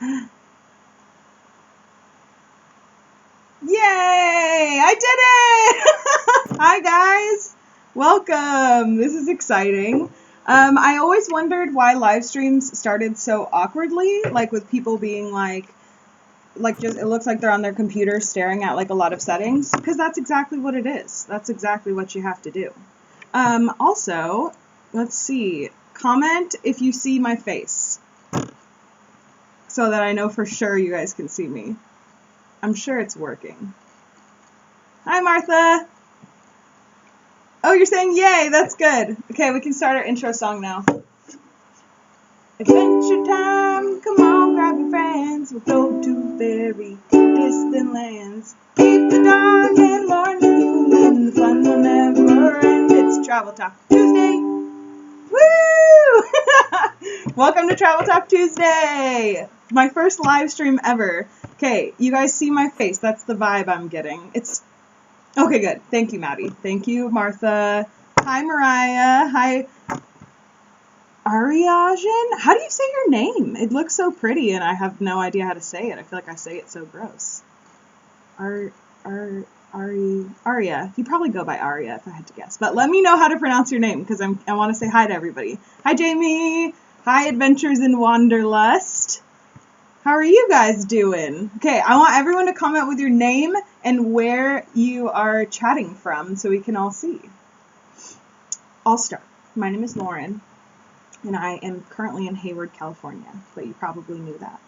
Yay! I did it! Hi guys! Welcome! This is exciting. I always wondered why live streams started so awkwardly, like with people being like just it looks like they're on their computer staring at like a lot of settings, because that's exactly what it is. That's exactly what you have to do. Also, let's see. Comment if you see my face, so that I know for sure you guys can see me. I'm sure it's working. Hi, Martha. Oh, you're saying yay. That's good. Okay, we can start our intro song now. Adventure time. Come on, grab your friends. We'll go to very distant lands. Keep the dog and Lauren and the fun will never end. It's Travel Talk Tuesday. Woo! Welcome to Travel Talk Tuesday. My first live stream ever. Okay, you guys see my face. That's the vibe I'm getting. It's okay, good. Thank you, Maddie. Thank you, Martha. Hi, Mariah. Hi, Ariajan. How do you say your name? It looks so pretty, and I have no idea how to say it. I feel like I say it so gross. Aria. You probably go by Aria if I had to guess. But let me know how to pronounce your name, because I want to say hi to everybody. Hi, Jamie. Hi, Adventures in Wanderlust. How are you guys doing? Okay, I want everyone to comment with your name and where you are chatting from so we can all see. I'll start. My name is Lauren, and I am currently in Hayward, California, but you probably knew that.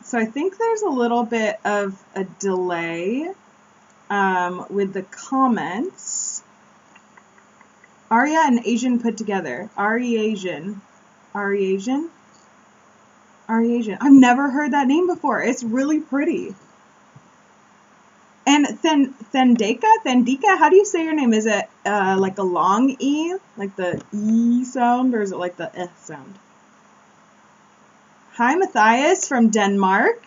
So I think there's a little bit of a delay with the comments. Aria and Asian put together. Ariasian. Ariasian? Ariasian. I've never heard that name before. It's really pretty. And Thendika, how do you say your name? Is it like a long E, like the E sound, or is it like the eh sound? Hi, Matthias from Denmark.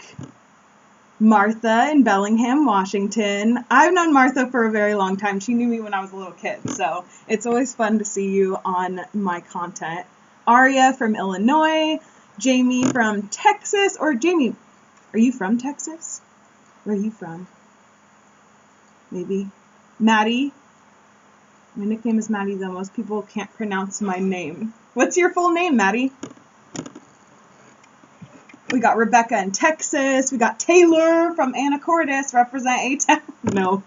Martha in Bellingham, Washington. I've known Martha for a very long time. She knew me when I was a little kid, so it's always fun to see you on my content. Aria from Illinois. Jamie from Texas. Or Jamie, are you from Texas? Where are you from? Maybe. Maddie. My nickname is Maddie, though most people can't pronounce my name. What's your full name, Maddie? We got Rebecca in Texas. We got Taylor from Anacortes, represent A-Town. No.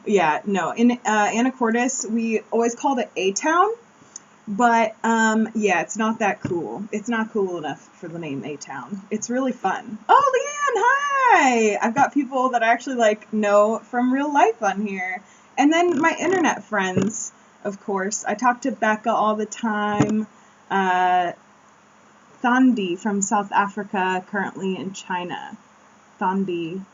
Yeah, no. In Anacortes, we always called it A-Town. But, yeah, it's not that cool. It's not cool enough for the name A-Town. It's really fun. Oh, Leanne, hi! I've got people that I actually, know from real life on here. And then my internet friends, of course. I talk to Becca all the time. Thandi from South Africa, currently in China. Thandi.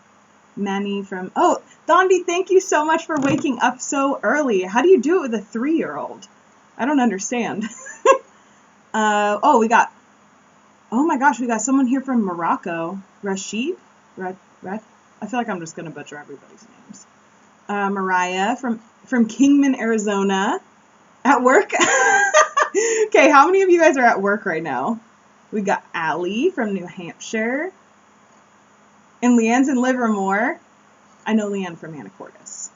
Manny from... Oh, Thandi, thank you so much for waking up so early. How do you do it with a 3-year-old? I don't understand. Oh, we got... Oh my gosh, we got someone here from Morocco. Rashid? I feel like I'm just going to butcher everybody's names. Mariah from Kingman, Arizona. At work? Okay, how many of you guys are at work right now? We got Allie from New Hampshire. And Leanne's in Livermore. I know Leanne from Anacortes.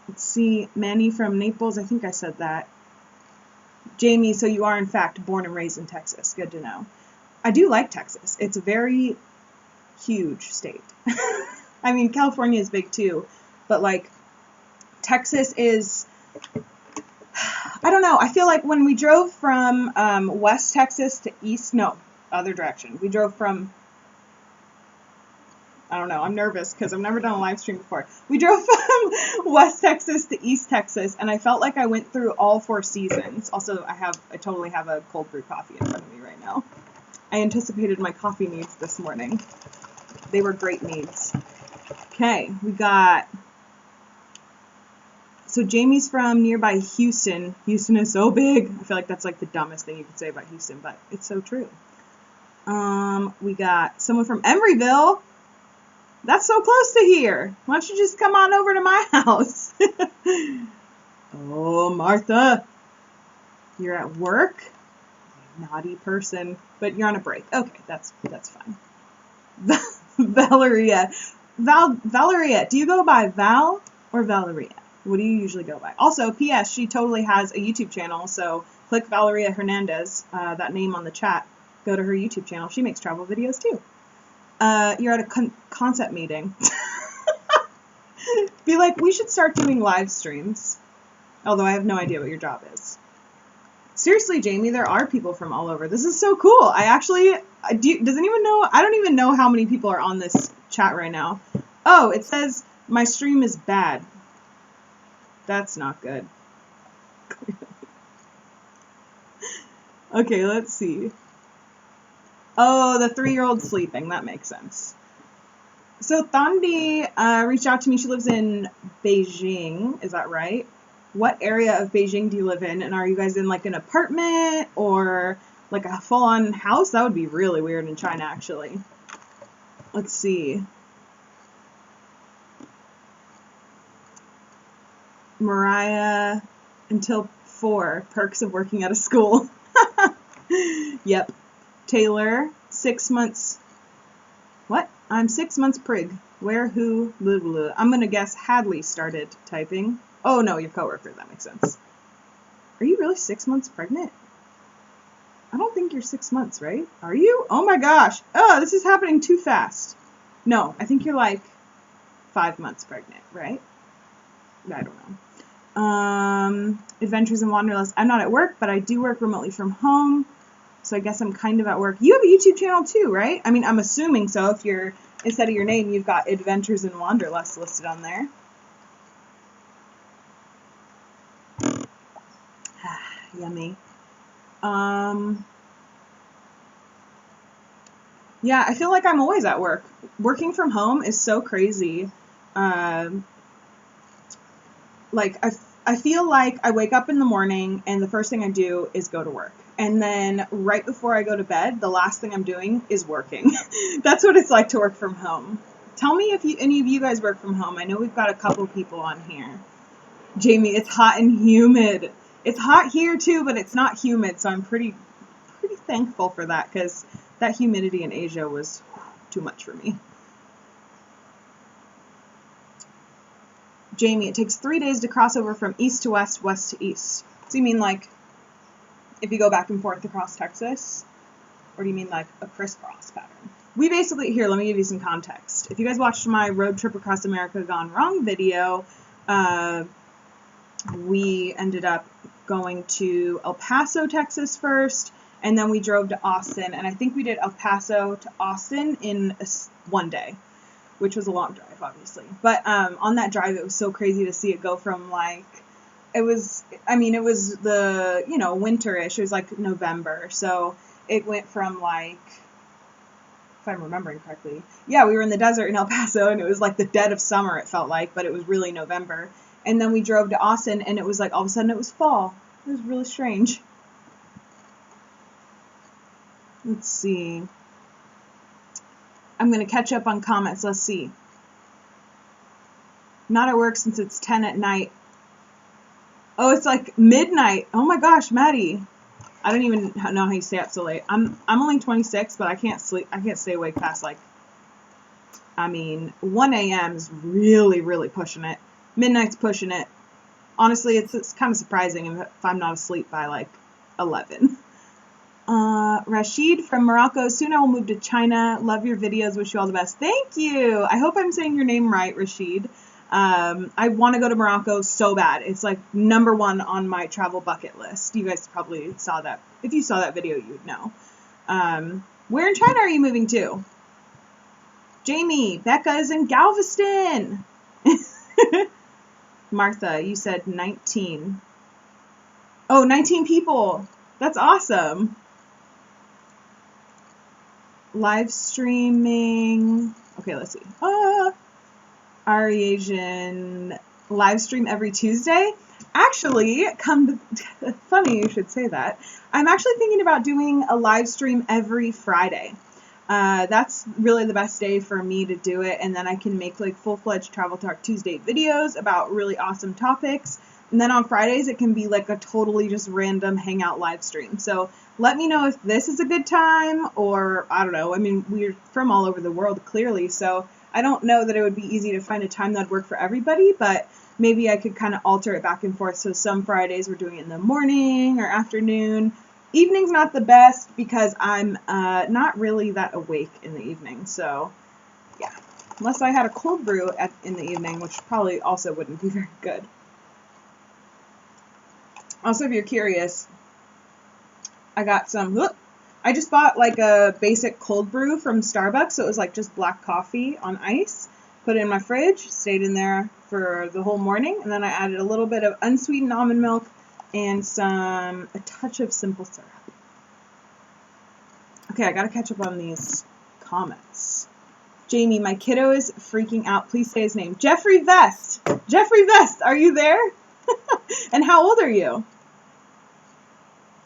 Let's see. Manny from Naples. I think I said that. Jamie, so you are in fact born and raised in Texas. Good to know. I do like Texas. It's a very huge state. I mean, California is big too. But Texas is... I don't know. I feel like when we drove from West Texas to other direction. We drove from, I don't know. I'm nervous because I've never done a live stream before. We drove from West Texas to East Texas, and I felt like I went through all 4 seasons. Also, I totally have a cold brew coffee in front of me right now. I anticipated my coffee needs this morning. They were great needs. Okay, we got... So Jamie's from nearby Houston. Houston is so big. I feel like that's the dumbest thing you could say about Houston, but it's so true. We got someone from Emeryville. That's so close to here. Why don't you just come on over to my house? Oh, Martha. You're at work? Naughty person. But you're on a break. Okay, that's fine. Valeria. Valeria, do you go by Val or Valeria? What do you usually go by? Also, P.S. She totally has a YouTube channel, so click Valeria Hernandez, that name on the chat. Go to her YouTube channel. She makes travel videos too. You're at a concept meeting. Be like, we should start doing live streams. Although I have no idea what your job is. Seriously, Jamie, there are people from all over. This is so cool. Does anyone know? I don't even know how many people are on this chat right now. Oh, it says my stream is bad. That's not good. Okay, let's see. Oh, the 3-year-old sleeping. That makes sense. So Thandi reached out to me. She lives in Beijing. Is that right? What area of Beijing do you live in? And are you guys in like an apartment or like a full-on house? That would be really weird in China, actually. Let's see. Mariah, until 4, perks of working at a school. Yep. Taylor, 6 months. What? I'm 6 months prig. Where, who, blah, blah, blah. I'm going to guess Hadley started typing. Oh, no, your coworker. That makes sense. Are you really 6 months pregnant? I don't think you're 6 months, right? Are you? Oh, my gosh. Oh, this is happening too fast. No, I think you're like 5 months pregnant, right? I don't know. Adventures in Wanderlust. I'm not at work, but I do work remotely from home. So I guess I'm kind of at work. You have a YouTube channel too, right? I mean, I'm assuming so. If you're, instead of your name, you've got Adventures in Wanderlust listed on there. Yummy. Yeah, I feel like I'm always at work. Working from home is so crazy. Like, I feel like I wake up in the morning and the first thing I do is go to work. And then right before I go to bed, the last thing I'm doing is working. That's what it's like to work from home. Tell me if any of you guys work from home. I know we've got a couple people on here. Jamie, it's hot and humid. It's hot here too, but it's not humid, so I'm pretty thankful for that, because that humidity in Asia was too much for me. Jamie, it takes 3 days to cross over from east to west, west to east. So you mean like if you go back and forth across Texas? Or do you mean like a crisscross pattern? We basically, here, let me give you some context. If you guys watched my road trip across America gone wrong video, we ended up going to El Paso, Texas first, and then we drove to Austin. And I think we did El Paso to Austin in one day, which was a long drive, obviously. But on that drive, it was so crazy to see it go from like, it was the, winterish. It was like November. So it went from like, if I'm remembering correctly, yeah, we were in the desert in El Paso, and it was like the dead of summer, it felt like, but it was really November. And then we drove to Austin, and it was like all of a sudden it was fall. It was really strange. Let's see. I'm going to catch up on comments. Let's see. Not at work since it's 10 at night. Oh, it's like midnight. Oh my gosh, Maddie. I don't even know how you stay up so late. I'm only 26, but I can't sleep. I can't stay awake past 1 a.m. is really, really pushing it. Midnight's pushing it. Honestly, it's kind of surprising if I'm not asleep by like 11. Rashid from Morocco. Soon I will move to China. Love your videos. Wish you all the best. Thank you. I hope I'm saying your name right, Rashid. I want to go to Morocco so bad. It's like #1 on my travel bucket list. You guys probably saw that. If you saw that video, you would know. Where in China are you moving to? Jamie, Becca is in Galveston. Martha, you said 19. Oh, 19 people. That's awesome. Live streaming. Okay, let's see. Ariasian live stream every Tuesday. Actually, funny you should say that. I'm actually thinking about doing a live stream every Friday. That's really the best day for me to do it, and then I can make like full-fledged Travel Talk Tuesday videos about really awesome topics. And then on Fridays, it can be like a totally just random hangout live stream. So let me know if this is a good time, or I don't know. I mean, we're from all over the world, clearly. So I don't know that it would be easy to find a time that'd work for everybody, but maybe I could kind of alter it back and forth. So some Fridays we're doing it in the morning or afternoon. Evening's not the best because I'm not really that awake in the evening. So yeah, unless I had a cold brew in the evening, which probably also wouldn't be very good. Also, if you're curious, I got some, I just bought like a basic cold brew from Starbucks. So it was like just black coffee on ice, put it in my fridge, stayed in there for the whole morning. And then I added a little bit of unsweetened almond milk and a touch of simple syrup. Okay, I gotta catch up on these comments. Jamie, my kiddo is freaking out. Please say his name. Jeffrey Vest. Jeffrey Vest, are you there? And how old are you?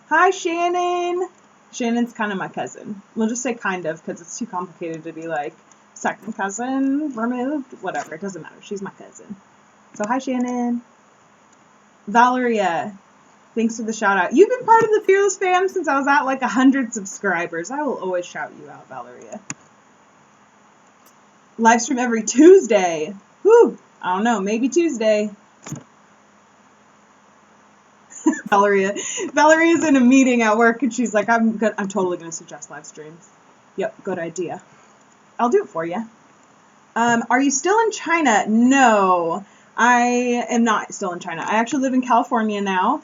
Hi, Shannon. Shannon's kind of my cousin. We'll just say kind of because it's too complicated to be like second cousin removed. Whatever, it doesn't matter. She's my cousin. So hi, Shannon. Valeria, thanks for the shout out. You've been part of the Fearless fam since I was at like 100 subscribers. I will always shout you out, Valeria. Live stream every Tuesday. Whew, I don't know, maybe Tuesday. Valeria's in a meeting at work and she's like, I'm totally gonna suggest live streams. Yep, good idea. I'll do it for you. Are you still in China? No, I am not still in China. I actually live in California now.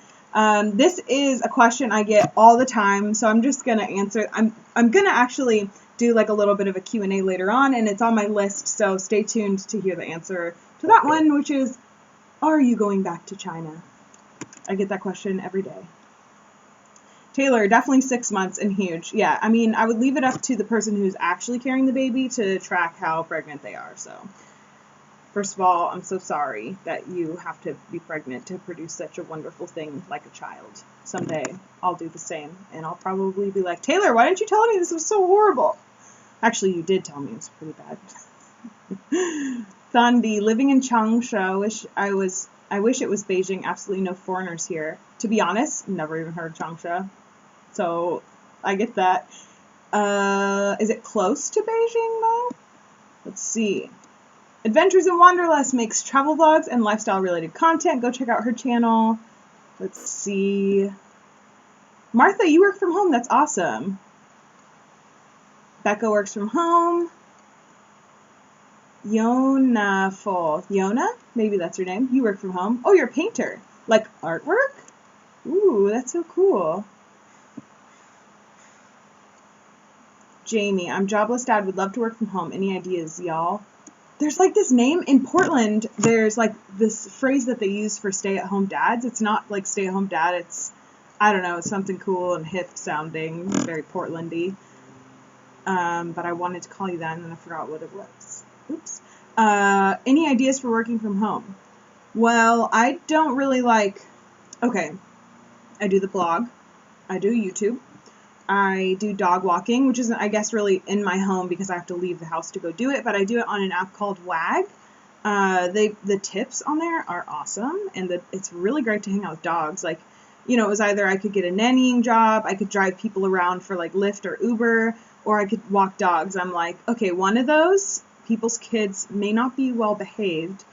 This is a question I get all the time, so I'm just gonna answer. I'm gonna actually do like a little bit of a Q&A later on, and it's on my list, so stay tuned to hear the answer to that one, which is, are you going back to China? I get that question every day. Taylor, definitely 6 months and huge. Yeah, I mean, I would leave it up to the person who's actually carrying the baby to track how pregnant they are. So, first of all, I'm so sorry that you have to be pregnant to produce such a wonderful thing like a child. Someday, I'll do the same, and I'll probably be like, Taylor, why didn't you tell me this was so horrible? Actually, you did tell me it was pretty bad. Thandi, living in Changsha, I wish it was Beijing. Absolutely no foreigners here. To be honest, never even heard of Changsha. So I get that. Is it close to Beijing though? Let's see. Adventures in Wanderlust makes travel vlogs and lifestyle related content. Go check out her channel. Let's see. Martha, you work from home. That's awesome. Becca works from home. Yona? Maybe that's your name. You work from home. Oh, you're a painter. Like artwork? Ooh, that's so cool. Jamie, I'm jobless dad. Would love to work from home. Any ideas, y'all? There's like this name in Portland. There's like this phrase that they use for stay-at-home dads. It's not like stay-at-home dad. It's, I don't know, it's something cool and hip sounding, very Portlandy. But I wanted to call you that and then I forgot what it was. Oops. Any ideas for working from home? Well, I don't really okay, I do the blog, I do YouTube, I do dog walking, which isn't, I guess, really in my home because I have to leave the house to go do it, but I do it on an app called Wag. The tips on there are awesome, and it's really great to hang out with dogs. Like, you know, it was either I could get a nannying job, I could drive people around for like Lyft or Uber, or I could walk dogs. I'm like, okay, one of those, people's kids may not be well behaved.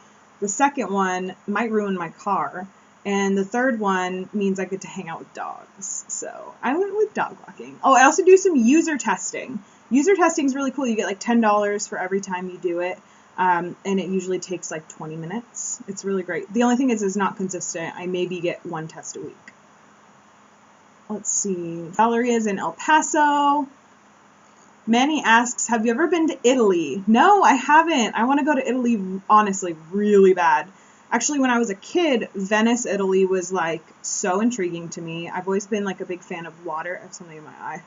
The second one might ruin my car. And the third one means I get to hang out with dogs. So I went with dog walking. Oh, I also do some user testing. User testing is really cool. You get like $10 for every time you do it. And it usually takes like 20 minutes. It's really great. The only thing is it's not consistent. I maybe get one test a week. Let's see. Valeria's in El Paso. Manny asks, have you ever been to Italy? No, I haven't. I want to go to Italy, honestly, really bad. Actually, when I was a kid, Venice, Italy was like so intriguing to me. I've always been like a big fan of water. I have something in my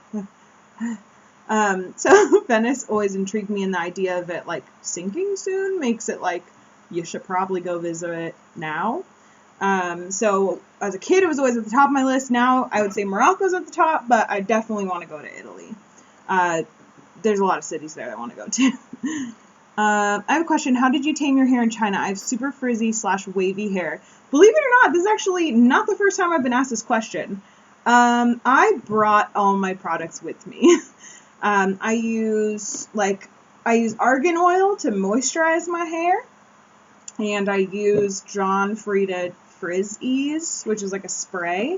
eye. So Venice always intrigued me, and the idea of it like sinking soon makes it like you should probably go visit it now. So as a kid, it was always at the top of my list. Now I would say Morocco's at the top, but I definitely want to go to Italy. There's a lot of cities there I want to go to. I have a question. How did you tame your hair in China? I have super frizzy / wavy hair. Believe it or not, this is actually not the first time I've been asked this question. I brought all my products with me. I use argan oil to moisturize my hair, and I use John Frieda Frizz Ease, which is like a spray.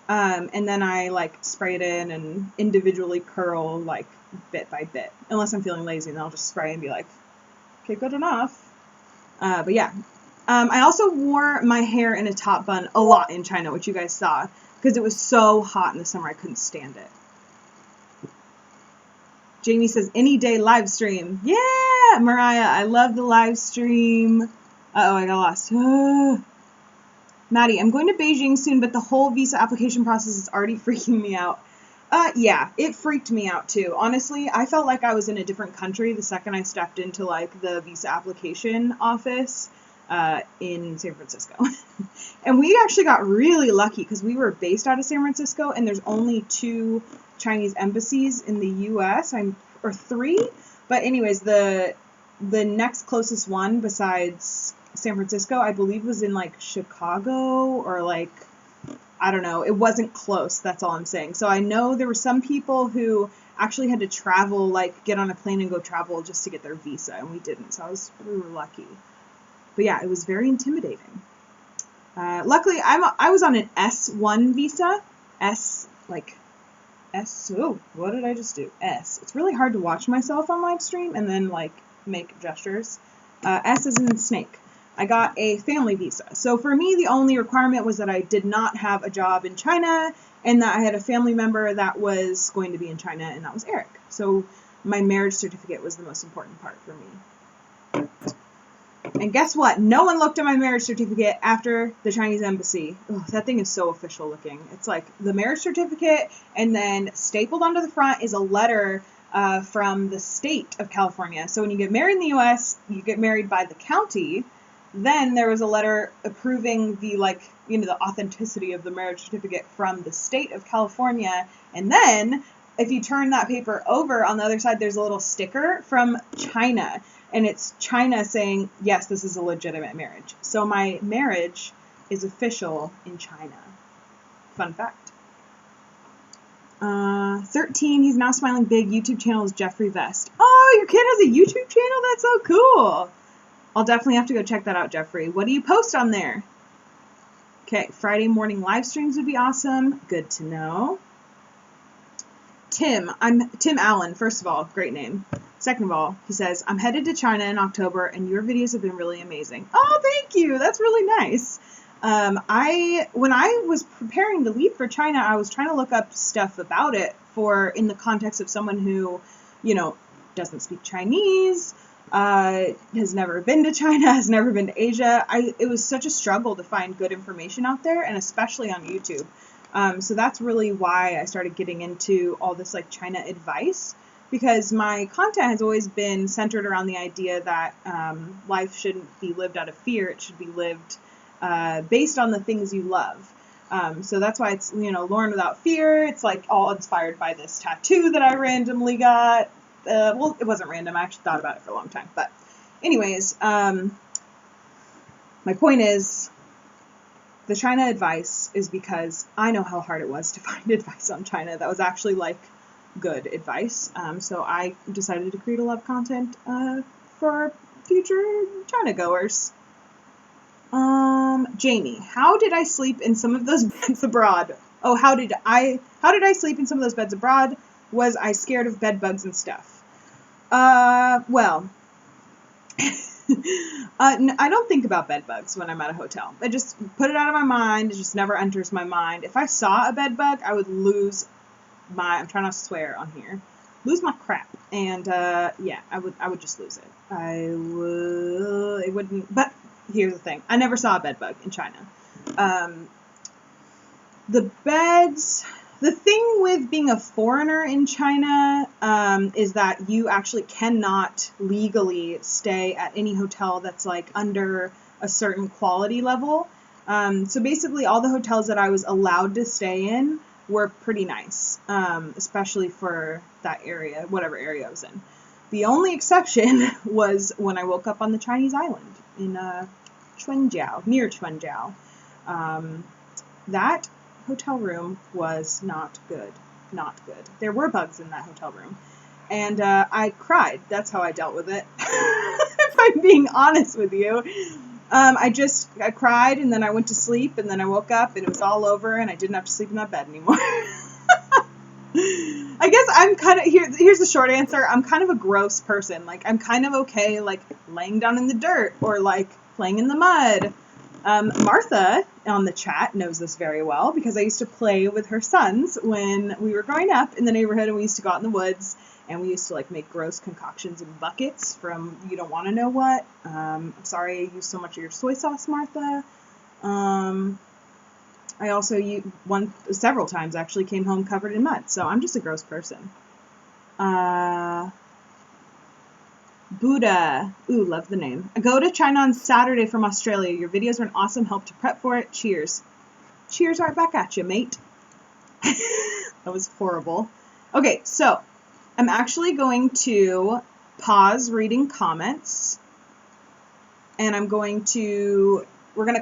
And then I like spray it in and individually curl like bit by bit. Unless I'm feeling lazy, and then I'll just spray and be like, okay, good enough. But yeah. I also wore my hair in a top bun a lot in China, which you guys saw, because it was so hot in the summer I couldn't stand it. Jamie says, any day live stream. Yeah, Mariah, I love the live stream. Uh-oh, I got lost. Maddie, I'm going to Beijing soon, but the whole visa application process is already freaking me out. Yeah, it freaked me out too. Honestly, I felt like I was in a different country the second I stepped into like the visa application office in San Francisco. And we actually got really lucky because we were based out of San Francisco, and there's only 2 Chinese embassies in the U.S. or 3. But anyways, the next closest one besides San Francisco, I believe, was in like Chicago or like, I don't know. It wasn't close. That's all I'm saying. So I know there were some people who actually had to travel, like get on a plane and go travel just to get their visa, and we didn't. So we were lucky. But yeah, it was very intimidating. Luckily, I was on an S1 visa. Oh, what did I just do? S. It's really hard to watch myself on live stream and then like make gestures. S is in snake. I got a family visa. So for me, the only requirement was that I did not have a job in China and that I had a family member that was going to be in China, and that was Eric. So my marriage certificate was the most important part for me. And guess what? No one looked at my marriage certificate after the Chinese embassy. Oh, that thing is so official looking. It's like the marriage certificate, and then stapled onto the front is a letter from the state of California. So when you get married in the U.S., you get married by the county. Then there was a letter approving the the authenticity of the marriage certificate from the state of California. And then if you turn that paper over, on the other side, there's a little sticker from China. And it's China saying, yes, this is a legitimate marriage. So my marriage is official in China. Fun fact. 13, he's now smiling big. YouTube channel is Jeffrey Vest. Oh, your kid has a YouTube channel? That's so cool. I'll definitely have to go check that out, Jeffrey. What do you post on there? Okay, Friday morning live streams would be awesome. Good to know. I'm Tim Allen, first of all, great name. Second of all, he says, I'm headed to China in October, and your videos have been really amazing. Oh, thank you. That's really nice. When I was preparing to leave for China, I was trying to look up stuff about it in the context of someone who, doesn't speak Chinese, has never been to China, has never been to Asia. It was such a struggle to find good information out there, and especially on YouTube. So that's really why I started getting into all this like China advice, because my content has always been centered around the idea that life shouldn't be lived out of fear. It should be lived based on the things you love. So that's why it's, Lauren Without Fear. It's like all inspired by this tattoo that I randomly got. Well, it wasn't random. I actually thought about it for a long time. But anyways, my point is, the China advice is because I know how hard it was to find advice on China that was actually like good advice. So I decided to create a lot of content for future China goers. Jamie, how did I sleep in some of those beds abroad? Oh, how did I sleep in some of those beds abroad? Was I scared of bed bugs and stuff? Well, I don't think about bed bugs when I'm at a hotel. I just put it out of my mind. It just never enters my mind. If I saw a bed bug, I would lose I'm trying not to swear on here, lose my crap. And, yeah, I would just lose it. It wouldn't, but here's the thing. I never saw a bed bug in China. The thing with being a foreigner in China is that you actually cannot legally stay at any hotel that's like under a certain quality level. So basically all the hotels that I was allowed to stay in were pretty nice, especially for that area, whatever area I was in. The only exception was when I woke up on the Chinese island in Chunjiao, near Chunjiao. That hotel room was not good. Not good. There were bugs in that hotel room. And I cried. That's how I dealt with it. If I'm being honest with you. I cried, and then I went to sleep, and then I woke up, and it was all over, and I didn't have to sleep in that bed anymore. I guess I'm kind of, here's the short answer. I'm kind of a gross person. Like, I'm kind of okay, like, laying down in the dirt, or, like, playing in the mud. Martha on the chat knows this very well, because I used to play with her sons when we were growing up in the neighborhood, and we used to go out in the woods, and we used to, like, make gross concoctions in buckets from you don't want to know what. I'm sorry I used so much of your soy sauce, Martha. I also several times actually came home covered in mud, so I'm just a gross person. Buddha. Ooh, love the name. I go to China on Saturday from Australia. Your videos are an awesome help to prep for it. Cheers. Cheers right back at you, mate. That was horrible. Okay, so I'm actually going to pause reading comments, and we're going to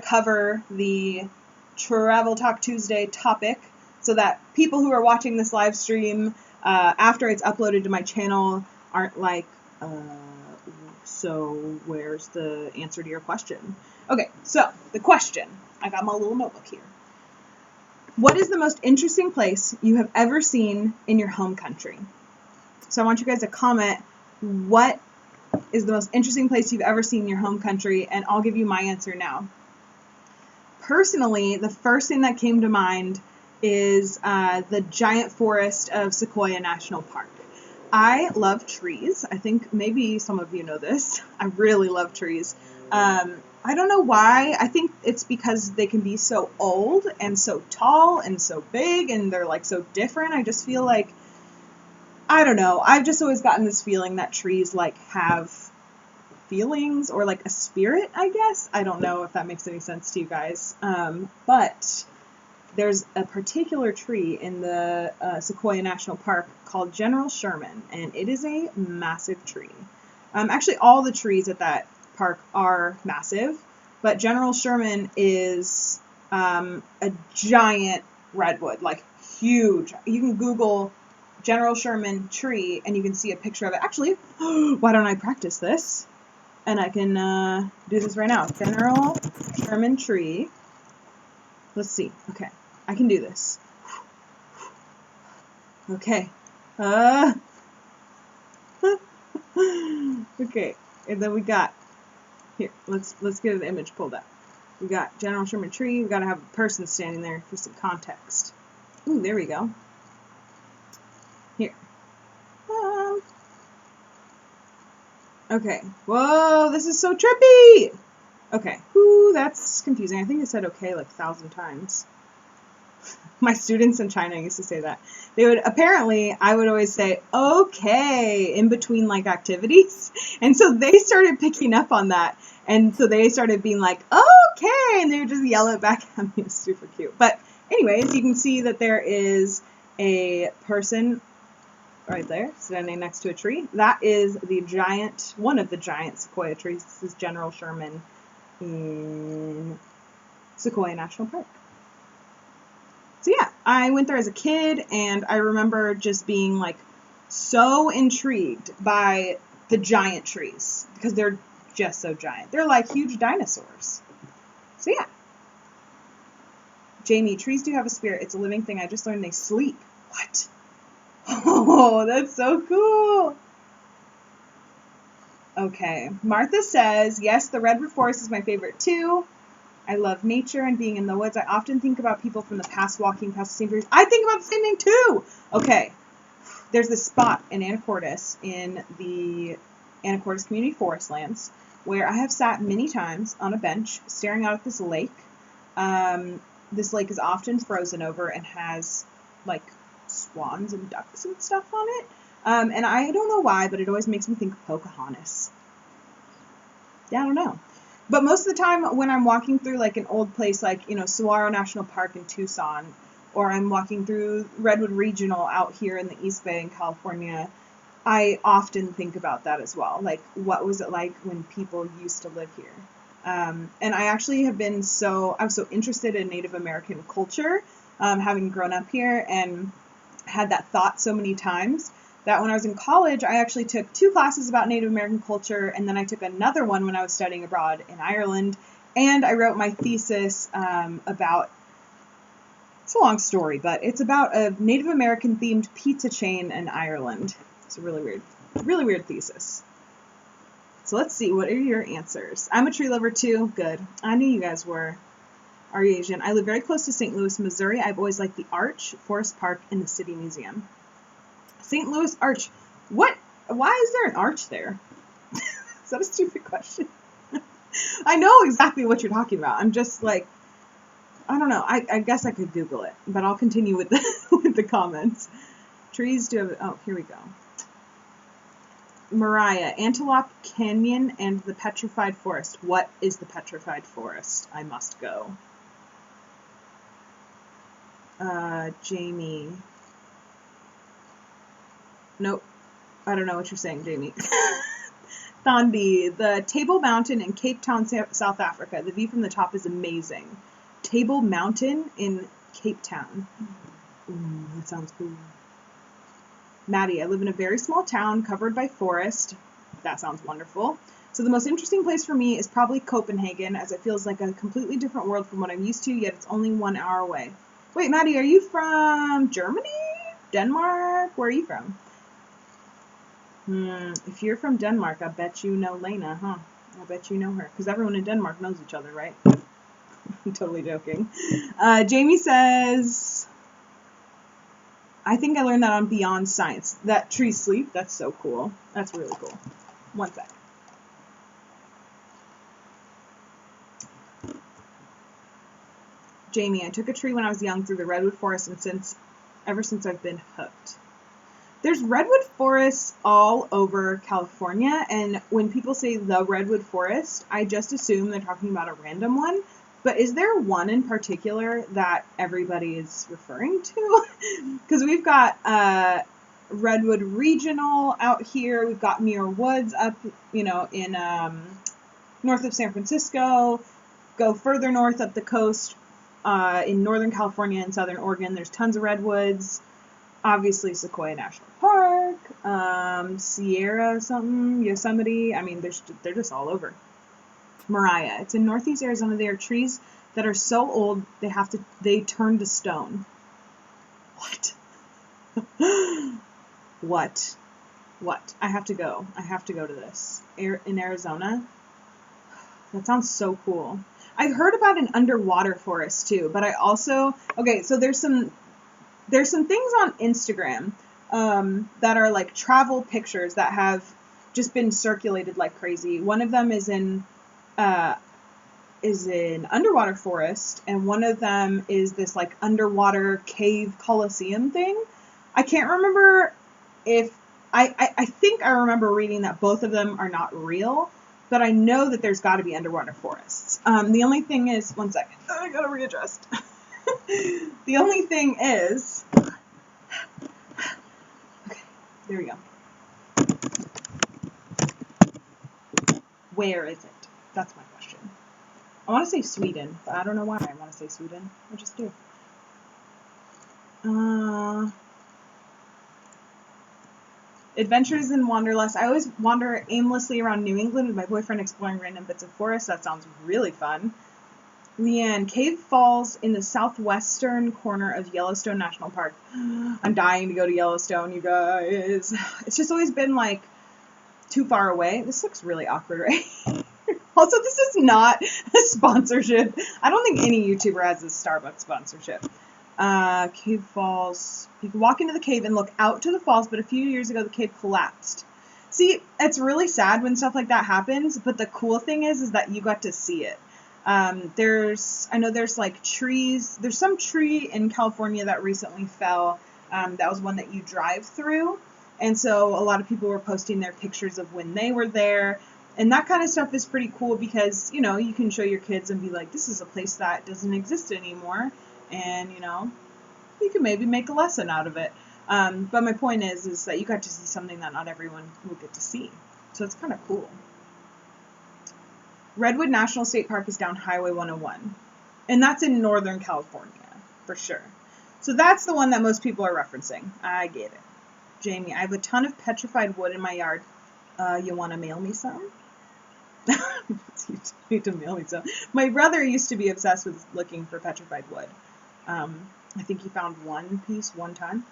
cover the Travel Talk Tuesday topic so that people who are watching this live stream after it's uploaded to my channel aren't like, so where's the answer to your question? Okay, so the question. I got my little notebook here. What is the most interesting place you have ever seen in your home country? So I want you guys to comment what is the most interesting place you've ever seen in your home country, and I'll give you my answer now. Personally, the first thing that came to mind is the giant forest of Sequoia National Park. I love trees. I think maybe some of you know this. I really love trees. I don't know why. I think it's because they can be so old and so tall and so big, and they're like so different. I just feel like, I don't know. I've just always gotten this feeling that trees like have feelings or like a spirit, I guess. I don't know if that makes any sense to you guys. But there's a particular tree in the Sequoia National Park called General Sherman, and it is a massive tree. Actually, all the trees at that park are massive, but General Sherman is a giant redwood, like huge. You can Google General Sherman tree, and you can see a picture of it. Actually, why don't I practice this? And I can do this right now. General Sherman tree. Let's see. Okay. I can do this. Okay. Okay. And then we got, here, let's get an image pulled up. We got General Sherman tree. We got to have a person standing there for some context. Ooh, there we go. Here. Okay. Whoa, this is so trippy! Okay. Ooh, that's confusing. I think I said okay like 1,000 times. My students in China used to say that. I would always say, okay, in between like activities. And so they started picking up on that. And so they started being like, okay, and they would just yell it back at me. It was super cute. But anyways, you can see that there is a person right there, standing next to a tree. That is one of the giant sequoia trees. This is General Sherman in Sequoia National Park. So yeah, I went there as a kid, and I remember just being like so intrigued by the giant trees because they're just so giant. They're like huge dinosaurs. So yeah. Jamie, trees do have a spirit. It's a living thing. I just learned they sleep. What? Oh, that's so cool. Okay. Martha says, yes, the Redwood Forest is my favorite too. I love nature and being in the woods. I often think about people from the past walking past the same trees. I think about the same thing too. Okay. There's this spot in Anacortes, in the Anacortes Community Forest Lands, where I have sat many times on a bench staring out at this lake. This lake is often frozen over and has like swans and ducks and stuff on it. And I don't know why, but it always makes me think of Pocahontas. Yeah, I don't know. But most of the time when I'm walking through like an old place like, Saguaro National Park in Tucson, or I'm walking through Redwood Regional out here in the East Bay in California, I often think about that as well. Like, what was it like when people used to live here? And I actually have been I was so interested in Native American culture, having grown up here and had that thought so many times that when I was in college, I actually took 2 classes about Native American culture, and then I took another one when I was studying abroad in Ireland, and I wrote my thesis about, it's a long story, but it's about a Native American themed pizza chain in Ireland. It's a really weird thesis. So let's see, what are your answers? I'm a tree lover too. Good. I knew you guys were. Are you Asian? I live very close to St. Louis, Missouri. I've always liked the Arch, Forest Park, and the City Museum. St. Louis Arch. What? Why is there an arch there? Is that a stupid question? I know exactly what you're talking about. I'm just like, I don't know. I guess I could Google it, but I'll continue with the comments. Trees do have, oh, here we go. Mariah, Antelope Canyon and the Petrified Forest. What is the Petrified Forest? I must go. Jamie. Nope. I don't know what you're saying, Jamie. Thonby, the Table Mountain in Cape Town, South Africa. The view from the top is amazing. Table Mountain in Cape Town. Ooh, that sounds cool. Maddie, I live in a very small town covered by forest. That sounds wonderful. So the most interesting place for me is probably Copenhagen, as it feels like a completely different world from what I'm used to, yet it's only 1 hour away. Wait, Maddie, are you from Germany? Denmark? Where are you from? If you're from Denmark, I bet you know Lena, huh? I bet you know her. Because everyone in Denmark knows each other, right? I'm totally joking. Jamie says, I think I learned that on Beyond Science. That trees sleep, that's so cool. That's really cool. One sec. Jamie, I took a tree when I was young through the Redwood Forest, and ever since I've been hooked. There's redwood forests all over California, and when people say the Redwood Forest, I just assume they're talking about a random one. But is there one in particular that everybody is referring to? Because we've got Redwood Regional out here. We've got Muir Woods up, in north of San Francisco. Go further north up the coast in Northern California and Southern Oregon. There's tons of redwoods. Obviously, Sequoia National Park, Sierra something, Yosemite. I mean, they're just all over. Mariah, it's in Northeast Arizona. There are trees that are so old they turn to stone. What? What? I have to go. I have to go to this. In Arizona? That sounds so cool. I've heard about an underwater forest too, but I also, so there's some things on Instagram that are like travel pictures that have just been circulated like crazy. One of them is in underwater forest, and one of them is this like underwater cave coliseum thing. I can't remember if I think I remember reading that both of them are not real, but I know that there's got to be underwater forests. The only thing is, one second, I gotta readjust. The only thing is, okay, there we go. Where is it? That's my question. I want to say Sweden, but I don't know why I want to say Sweden. I just do. Adventures in Wanderlust. I always wander aimlessly around New England with my boyfriend exploring random bits of forest. That sounds really fun. Leanne, Cave Falls in the southwestern corner of Yellowstone National Park. I'm dying to go to Yellowstone, you guys. It's just always been like too far away. This looks really awkward, right? Also, this is not a sponsorship. I don't think any YouTuber has a Starbucks sponsorship. Cave Falls. You can walk into the cave and look out to the falls, but a few years ago the cave collapsed. See, it's really sad when stuff like that happens, but the cool thing is that you got to see it. I know there's like trees. There's some tree in California that recently fell. That was one that you drive through. And so a lot of people were posting their pictures of when they were there. And that kind of stuff is pretty cool because, you can show your kids and be like, this is a place that doesn't exist anymore. And, you can maybe make a lesson out of it. But my point is that you got to see something that not everyone will get to see. So it's kind of cool. Redwood National State Park is down Highway 101. And that's in Northern California, for sure. So that's the one that most people are referencing. I get it. Jamie, I have a ton of petrified wood in my yard. You want to mail me some? You need to mail me some. My brother used to be obsessed with looking for petrified wood. I think he found one piece one time.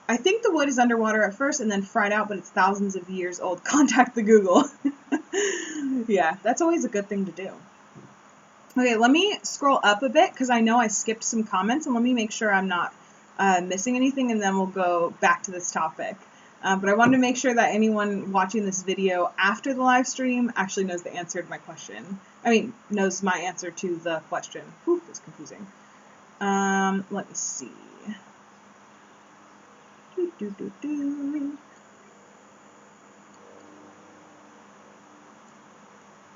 I think the wood is underwater at first and then fried out, but it's thousands of years old. Contact the Google. Yeah, that's always a good thing to do. Okay, let me scroll up a bit because I know I skipped some comments, and let me make sure I'm not missing anything, and then we'll go back to this topic. But I wanted to make sure that anyone watching this video after the live stream actually knows the answer to my question. Knows my answer to the question. Whew, that's confusing. Let me see.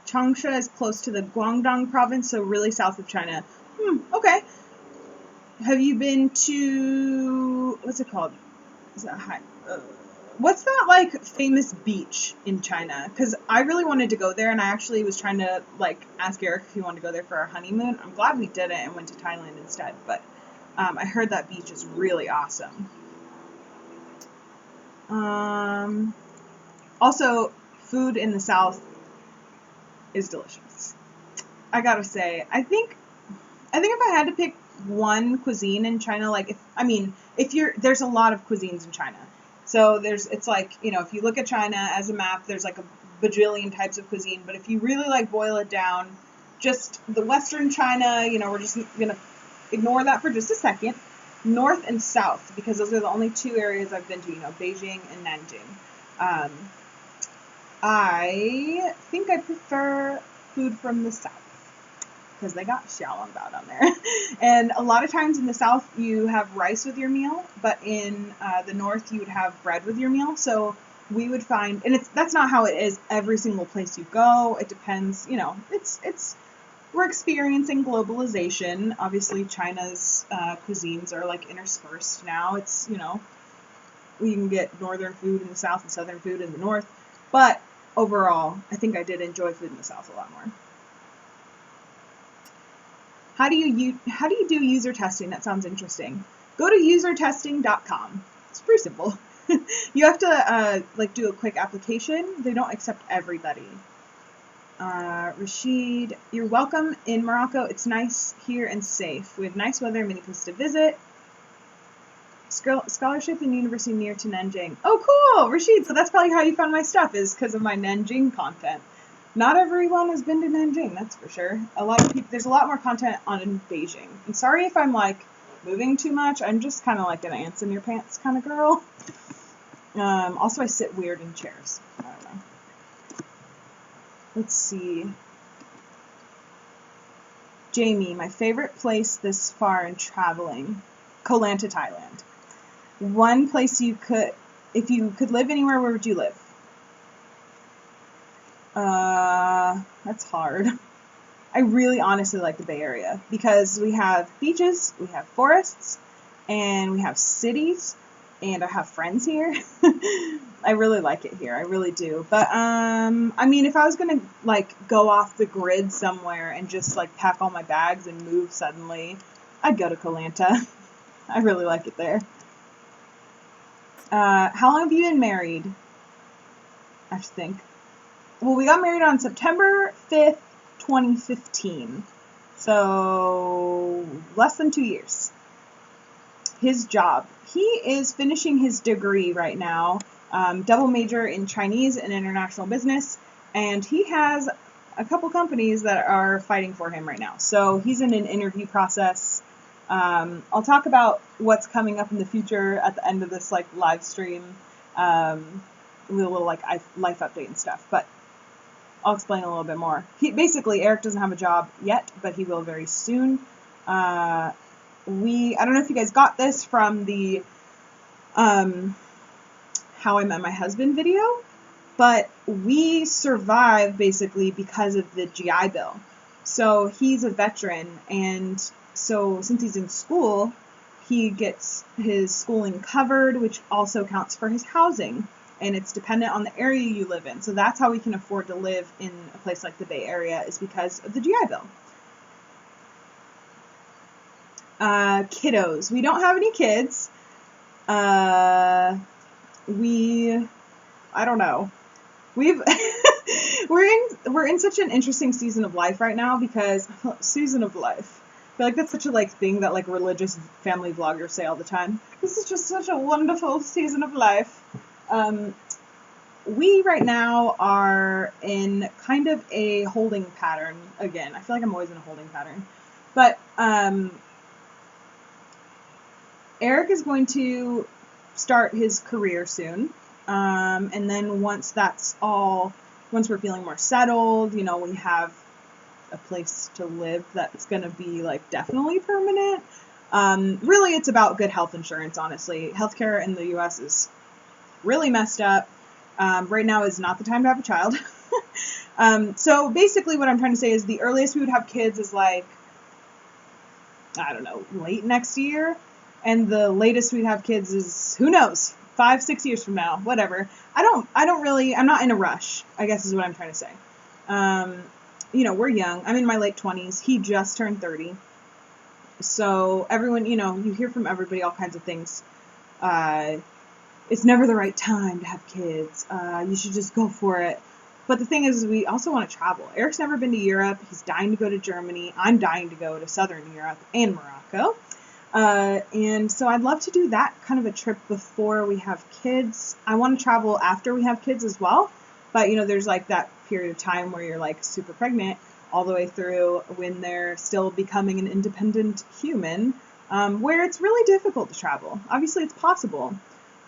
Changsha is close to the Guangdong province, so really south of China. Okay. Have you been to, what's it called? Is that what's that, like, famous beach in China? Because I really wanted to go there, and I actually was trying to, like, ask Eric if he wanted to go there for our honeymoon. I'm glad we didn't and went to Thailand instead, but I heard that beach is really awesome. Also, food in the South is delicious. I gotta say, I think if I had to pick one cuisine in China, like, there's a lot of cuisines in China. So it's like, if you look at China as a map, there's like a bajillion types of cuisine. But if you really like boil it down, just the Western China, we're just gonna ignore that for just a second. North and South, because those are the only two areas I've been to, Beijing and Nanjing. I think I prefer food from the South, because they got xiaolongbao down there. And a lot of times in the South, you have rice with your meal, but in the North, you would have bread with your meal. So we would find, and that's not how it is every single place you go. It depends, we're experiencing globalization. Obviously, China's cuisines are like interspersed now. It's, we can get northern food in the South and southern food in the North. But overall, I think I did enjoy food in the South a lot more. How do you do user testing? That sounds interesting. Go to usertesting.com. It's pretty simple. You have to do a quick application. They don't accept everybody. Rashid, you're welcome in Morocco. It's nice here and safe. We have nice weather and many places to visit. Scholarship in university near to Nanjing. Oh, cool, Rashid. So that's probably how you found my stuff, is because of my Nanjing content. Not everyone has been to Nanjing, that's for sure. A lot of people. There's a lot more content on Beijing. I'm sorry if I'm like moving too much. I'm just kind of like an ants in your pants kind of girl. Also, I sit weird in chairs. I don't know. Let's see. Jamie, my favorite place this far in traveling, Koh Lanta, Thailand. One place if you could live anywhere, where would you live? That's hard. I really honestly like the Bay Area because we have beaches, we have forests, and we have cities, and I have friends here. I really like it here. I really do. But, if I was going to, go off the grid somewhere and just, pack all my bags and move suddenly, I'd go to Koh Lanta. I really like it there. How long have you been married? I have to think. Well, we got married on September 5th, 2015. So, less than 2 years. His job. He is finishing his degree right now, double major in Chinese and international business, and he has a couple companies that are fighting for him right now. So he's in an interview process. I'll talk about what's coming up in the future at the end of this live stream, with a little life update and stuff, but I'll explain a little bit more. Eric doesn't have a job yet, but he will very soon. I don't know if you guys got this from the How I Met My Husband video, but we survive basically because of the GI Bill. So he's a veteran, and so since he's in school, he gets his schooling covered, which also counts for his housing. and it's dependent on the area you live in. So that's how we can afford to live in a place like the Bay Area, is because of the GI Bill. Kiddos. We don't have any kids. I don't know. We're in such an interesting season of life right now, because season of life. I feel like that's such a thing that religious family vloggers say all the time. This is just such a wonderful season of life. We right now are in kind of a holding pattern again. I feel like I'm always in a holding pattern. But Eric is going to start his career soon. And then once we're feeling more settled, we have a place to live that's going to be definitely permanent. Really, it's about good health insurance, honestly. Healthcare in the US is really messed up. Right now is not the time to have a child. So basically what I'm trying to say is the earliest we would have kids is I don't know, late next year. And the latest we'd have kids is, who knows, 5-6 years from now, whatever. I'm not in a rush, I guess is what I'm trying to say. We're young. I'm in my late 20s. He just turned 30. So everyone, you hear from everybody all kinds of things. It's never the right time to have kids. You should just go for it. But the thing is, we also want to travel. Eric's never been to Europe. He's dying to go to Germany. I'm dying to go to Southern Europe and Morocco. And so I'd love to do that kind of a trip before we have kids. I want to travel after we have kids as well. But, there's that period of time where you're super pregnant all the way through when they're still becoming an independent human, where it's really difficult to travel. Obviously, it's possible.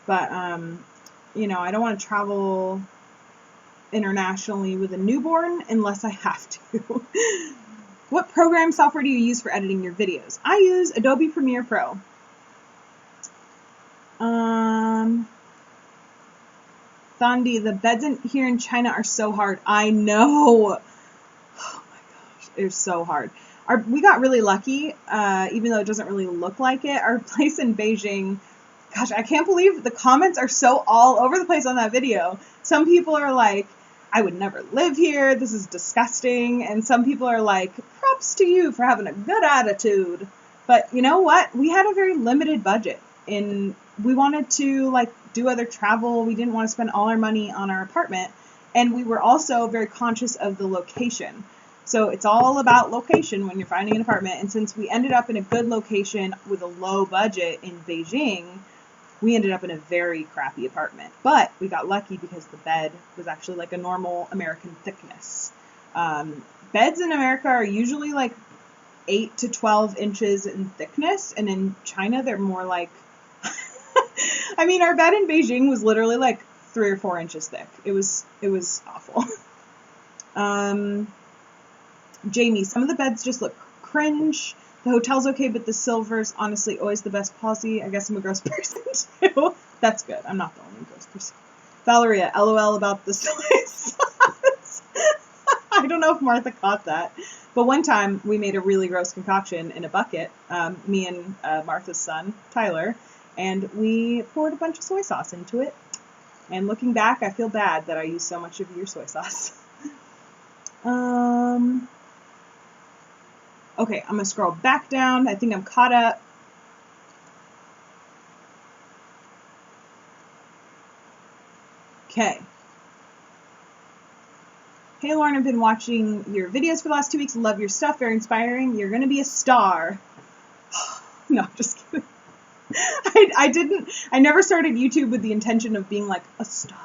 But, I don't want to travel internationally with a newborn unless I have to. What program software do you use for editing your videos? I use Adobe Premiere Pro. Thandi, the beds here in China are so hard. I know. Oh my gosh, they're so hard. We got really lucky, even though it doesn't really look like it. Our place in Beijing, gosh, I can't believe the comments are so all over the place on that video. Some people are like, I would never live here, this is disgusting. And some people are like, props to you for having a good attitude. But you know what? We had a very limited budget, and we wanted to do other travel. We didn't want to spend all our money on our apartment. And we were also very conscious of the location. So it's all about location when you're finding an apartment. And since we ended up in a good location with a low budget in Beijing, we ended up in a very crappy apartment. But we got lucky because the bed was actually a normal American thickness. Beds in America are usually 8 to 12 inches in thickness, and in China they're more I mean, our bed in Beijing was literally 3 or 4 inches thick. It was awful. Jamie, some of the beds just look cringe. The hotel's okay, but the silver's honestly always the best policy. I guess I'm a gross person too. That's good. I'm not the only gross person. Valeria, LOL about the soy sauce. I don't know if Martha caught that. But one time we made a really gross concoction in a bucket, me and Martha's son, Tyler, and we poured a bunch of soy sauce into it. And looking back, I feel bad that I used so much of your soy sauce. Okay, I'm going to scroll back down. I think I'm caught up. Okay. Hey, Lauren, I've been watching your videos for the last 2 weeks. Love your stuff. Very inspiring. You're going to be a star. No, I'm just kidding. I never started YouTube with the intention of being a star.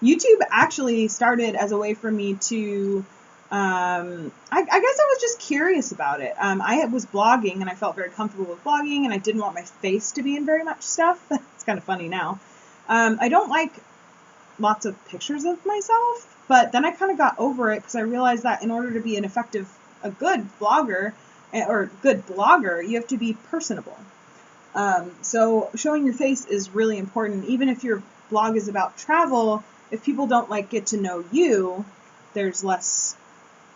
YouTube actually started as a way for me to, I guess I was just curious about it. I was blogging, and I felt very comfortable with blogging, and I didn't want my face to be in very much stuff. It's kind of funny now. I don't like lots of pictures of myself, but then I kind of got over it because I realized that in order to be a good blogger, or good blogger, you have to be personable. So showing your face is really important. Even if your blog is about travel, if people don't get to know you, there's less,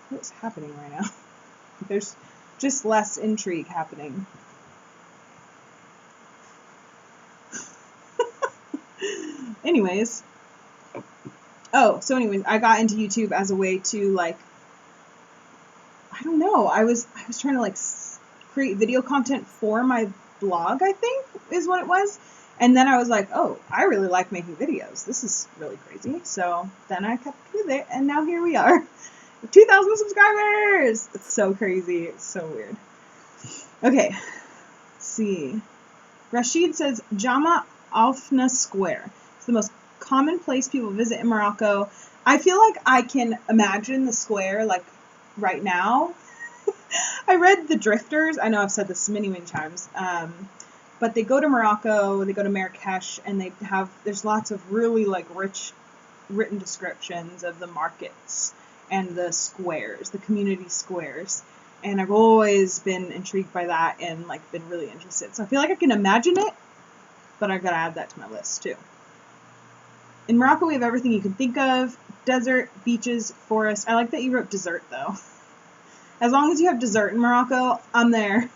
what's happening right now? There's just less intrigue happening. Anyways, Oh, so anyways, I got into YouTube as a way to like, I don't know, I was trying to like create video content for my blog, I think is what it was. And then I was like, oh, I really like making videos. This is really crazy. So then I kept with it, and now here we are. 2,000 subscribers! It's so crazy. It's so weird. Okay, let's see. Rashid says, Jama Alfna Square. It's the most common place people visit in Morocco. I feel like I can imagine the square, like, right now. I read The Drifters. I know I've said this many, many times. But they go to Morocco, they go to Marrakesh, and there's lots of really, like, rich written descriptions of the markets and the squares, the community squares. And I've always been intrigued by that and, like, been really interested. So I feel like I can imagine it, but I've got to add that to my list, too. In Morocco, we have everything you can think of. Desert, beaches, forest. I like that you wrote dessert, though. As long as you have dessert in Morocco, I'm there.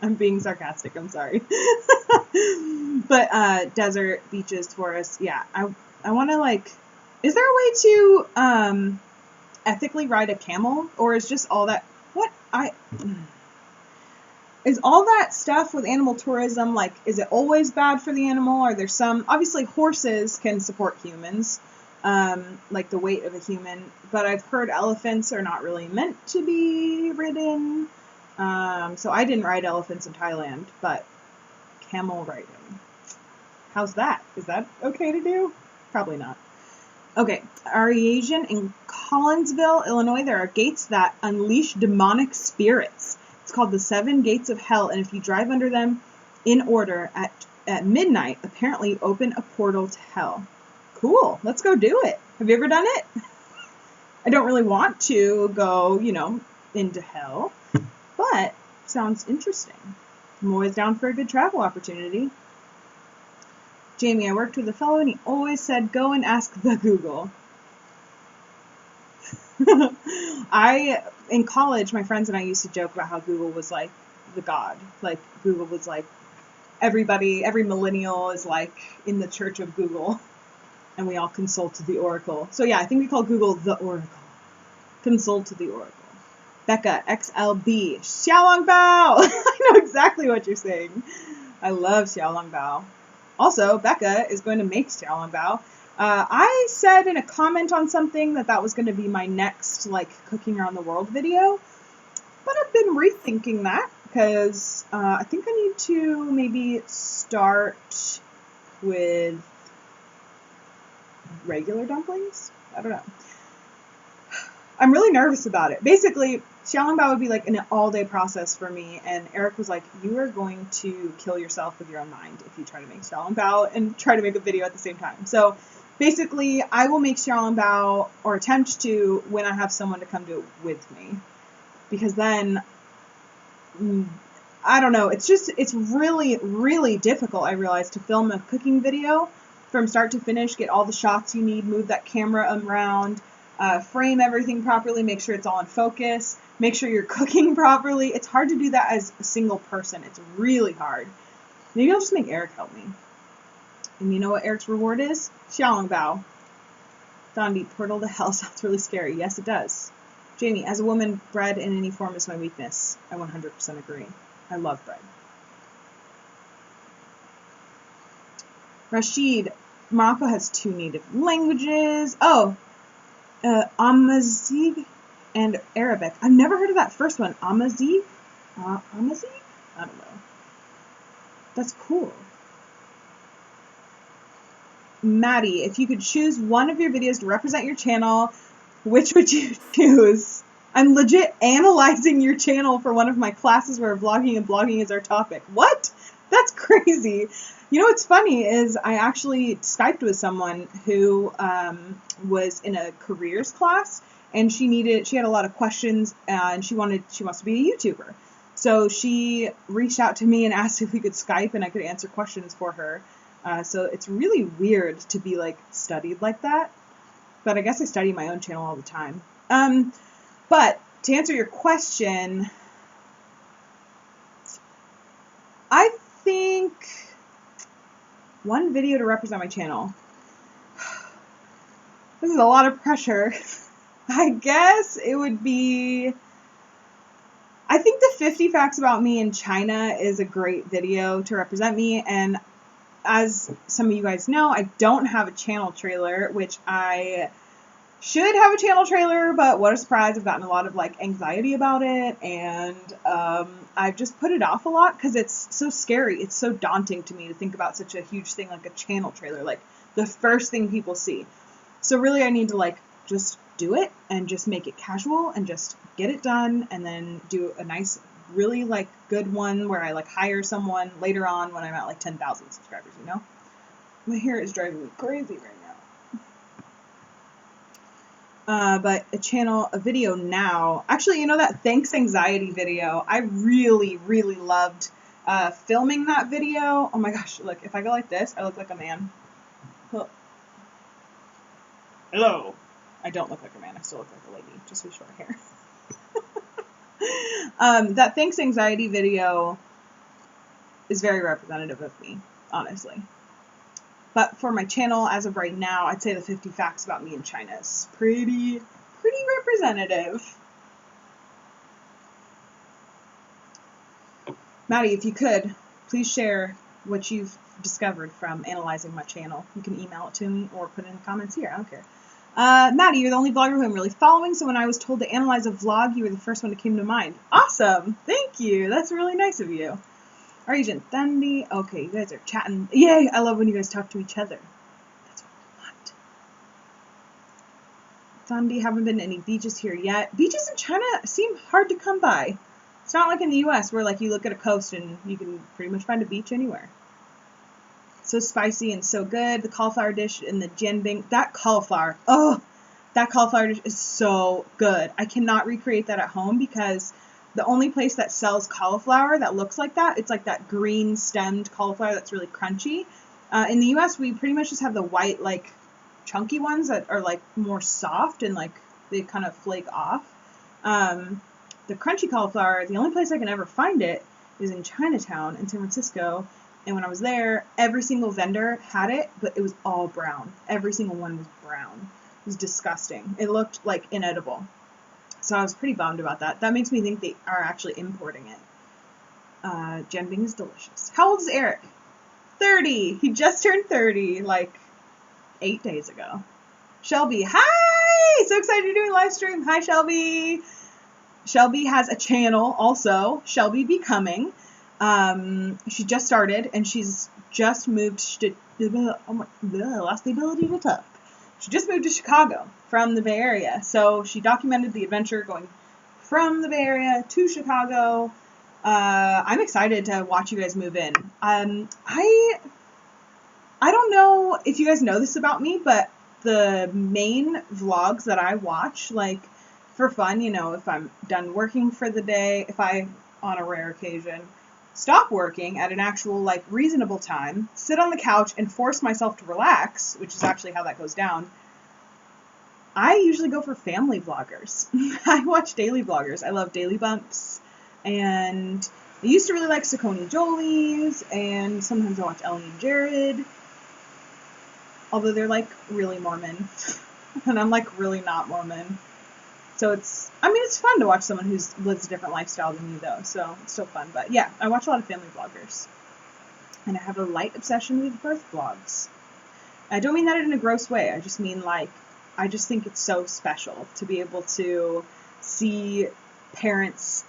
I'm being sarcastic, I'm sorry. But desert, beaches, forest, yeah. I want to, like... Is there a way to ethically ride a camel? Or is just all that... Is all that stuff with animal tourism, like, is it always bad for the animal? Are there some... Obviously, horses can support humans, like the weight of a human. But I've heard elephants are not really meant to be ridden. So I didn't ride elephants in Thailand, but camel riding. How's that? Is that okay to do? Probably not. Okay, Ariasian in Collinsville, Illinois, there are gates that unleash demonic spirits. It's called the 7 Gates of Hell, and if you drive under them in order at midnight, apparently open a portal to hell. Cool, let's go do it. Have you ever done it? I don't really want to go, into hell, but sounds interesting. I'm always down for a good travel opportunity. Jamie, I worked with a fellow and he always said, go and ask the Google. In college, my friends and I used to joke about how Google was like the god. Like, Google was like, every millennial is like in the church of Google. And we all consult the oracle. So yeah, I think we call Google the oracle. Consult the oracle. Becca, XLB, Xiaolongbao. I know exactly what you're saying. I love Xiaolongbao. Also, Becca is going to make Xiaolongbao. I said in a comment on something that was going to be my next, like, cooking around the world video. But I've been rethinking that because I think I need to maybe start with regular dumplings. I don't know. I'm really nervous about it. Basically, Xiaolongbao would be like an all-day process for me, and Eric was like, you are going to kill yourself with your own mind if you try to make Xiaolongbao and try to make a video at the same time. So basically, I will make Xiaolongbao, or attempt to, when I have someone to come do it with me. Because then, I don't know, it's really, really difficult, I realize, to film a cooking video from start to finish, get all the shots you need, move that camera around, frame everything properly, make sure it's all in focus, make sure you're cooking properly. It's hard to do that as a single person. It's really hard. Maybe I'll just make Eric help me. And you know what Eric's reward is? Xiaolongbao. Dondi, portal to hell sounds really scary. Yes, it does. Jamie, as a woman, bread in any form is my weakness. I 100% agree. I love bread. Rashid, Morocco has 2 native languages. Oh, Amazigh and Arabic. I've never heard of that first one. Amazigh? Amazigh? I don't know. That's cool. Maddie, if you could choose one of your videos to represent your channel, which would you choose? I'm legit analyzing your channel for one of my classes where vlogging and blogging is our topic. What? That's crazy. You know what's funny is I actually Skyped with someone who was in a careers class, and she had a lot of questions, and she wants to be a YouTuber. So she reached out to me and asked if we could Skype and I could answer questions for her. So it's really weird to be like studied like that. But I guess I study my own channel all the time. But to answer your question, I think one video to represent my channel. This is a lot of pressure. I guess it would be, I think the 50 facts about me in China is a great video to represent me. And as some of you guys know, I don't have a channel trailer, which I should have a channel trailer, but what a surprise. I've gotten a lot of like anxiety about it, and I've just put it off a lot because it's so scary. It's so daunting to me to think about such a huge thing like a channel trailer, like the first thing people see. So really I need to like just do it and just make it casual and just get it done, and then do a nice, really like good one where I like hire someone later on when I'm at like 10,000 subscribers, you know? My hair is driving me crazy right now. But a video now. Actually, you know that thanks anxiety video? I really, really loved filming that video. Oh my gosh, look, if I go like this, I look like a man. Hello. I don't look like a man, I still look like a lady, just with short hair. That thanks anxiety video is very representative of me, honestly. But for my channel, as of right now, I'd say the 50 facts about me in China is pretty representative. Maddie, if you could, please share what you've discovered from analyzing my channel. You can email it to me or put it in the comments here. I don't care. Maddie, you're the only vlogger who I'm really following, so when I was told to analyze a vlog, you were the first one that came to mind. Awesome! Thank you! That's really nice of you. Our agent Thundy. Okay, you guys are chatting. Yay! I love when you guys talk to each other. That's what we want. Thundy, haven't been to any beaches here yet. Beaches in China seem hard to come by. It's not like in the US where like you look at a coast and you can pretty much find a beach anywhere. So spicy and so good. The cauliflower dish and the jianbing. That cauliflower. Oh, that cauliflower dish is so good. I cannot recreate that at home because the only place that sells cauliflower that looks like that, it's like that green stemmed cauliflower that's really crunchy. In the US, we pretty much just have the white, like, chunky ones that are, like, more soft and, like, they kind of flake off. The crunchy cauliflower, the only place I can ever find it is in Chinatown in San Francisco. And when I was there, every single vendor had it, but it was all brown. Every single one was brown. It was disgusting. It looked, like, inedible. So I was pretty bummed about that. That makes me think they are actually importing it. Jianbing is delicious. How old is Eric? 30. He just turned 30, like, 8 days ago. Shelby, hi! So excited you're doing a live stream. Hi, Shelby. Shelby has a channel also, Shelby Becoming. She just started, and she's just moved to, lost the ability to talk. She just moved to Chicago from the Bay Area, so she documented the adventure going from the Bay Area to Chicago. I'm excited to watch you guys move in. I don't know if you guys know this about me, but the main vlogs that I watch, like, for fun, you know, if I'm done working for the day, if I, on a rare occasion, stop working at an actual, like, reasonable time, sit on the couch and force myself to relax, which is actually how that goes down, I usually go for family vloggers. I watch daily vloggers. I love Daily Bumps, and I used to really like Saucony Jolie's, and sometimes I watch Ellie and Jared, although they're, like, really Mormon, and I'm, like, really not Mormon. So it's fun to watch someone who lives a different lifestyle than you, though, so it's still fun. But yeah, I watch a lot of family vloggers. And I have a light obsession with birth vlogs. I don't mean that in a gross way. I just mean, like, I just think it's so special to be able to see parents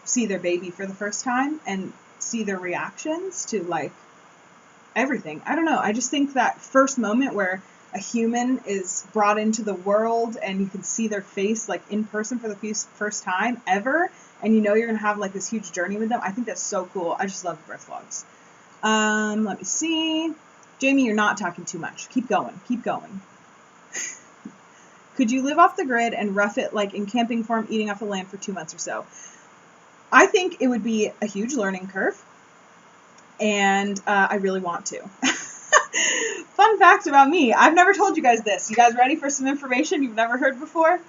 see their baby for the first time and see their reactions to, like, everything. I don't know. I just think that first moment where a human is brought into the world and you can see their face, like, in person for the first time ever, and you know you're going to have, like, this huge journey with them. I think that's so cool. I just love birth vlogs. Let me see. Jamie, you're not talking too much. Keep going. Keep going. Could you live off the grid and rough it, like, in camping farm, eating off the land for 2 months or so? I think it would be a huge learning curve, and I really want to. Fun fact about me. I've never told you guys this. You guys ready for some information you've never heard before?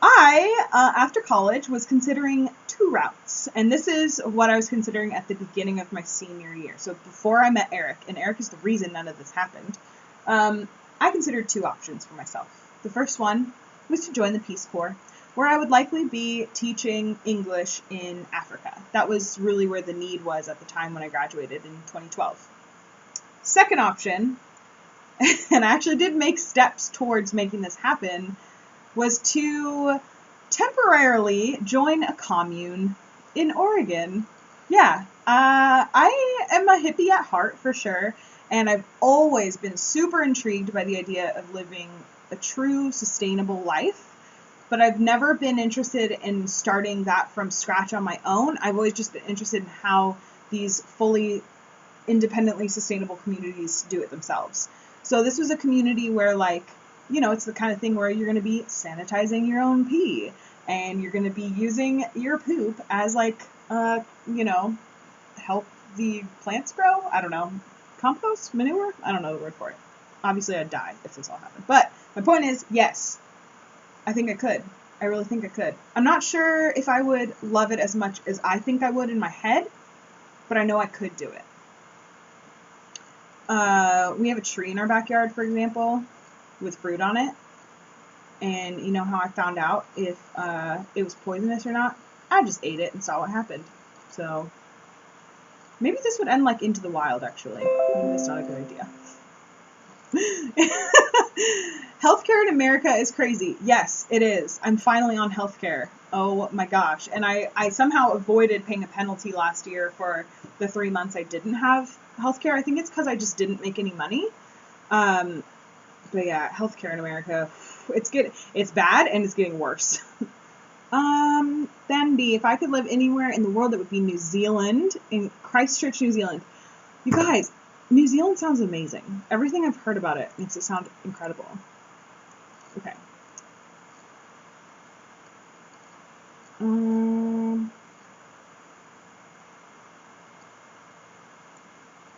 I, after college, was considering 2 routes. And this is what I was considering at the beginning of my senior year. So before I met Eric, and Eric is the reason none of this happened, I considered 2 options for myself. The first one was to join the Peace Corps, where I would likely be teaching English in Africa. That was really where the need was at the time when I graduated in 2012. Second option, and I actually did make steps towards making this happen, was to temporarily join a commune in Oregon. Yeah, I am a hippie at heart for sure, and I've always been super intrigued by the idea of living a true sustainable life, but I've never been interested in starting that from scratch on my own. I've always just been interested in how these fully independently sustainable communities do it themselves. So this was a community where, like, you know, it's the kind of thing where you're going to be sanitizing your own pee, and you're going to be using your poop as, like, you know, help the plants grow. I don't know. Compost? Manure? I don't know the word for it. Obviously, I'd die if this all happened. But my point is, yes, I think I could. I really think I could. I'm not sure if I would love it as much as I think I would in my head, but I know I could do it. We have a tree in our backyard, for example, with fruit on it. And you know how I found out if it was poisonous or not? I just ate it and saw what happened. So maybe this would end like Into the Wild, actually. Maybe that's not a good idea. Healthcare in America is crazy. Yes, it is. I'm finally on healthcare. Oh my gosh. And I somehow avoided paying a penalty last year for the 3 months I didn't have healthcare. I think it's because I just didn't make any money. But yeah, healthcare in America, it's bad and it's getting worse. Then B, if I could live anywhere in the world, it would be New Zealand, in Christchurch, New Zealand. You guys, New Zealand sounds amazing. Everything I've heard about it makes it sound incredible. Okay.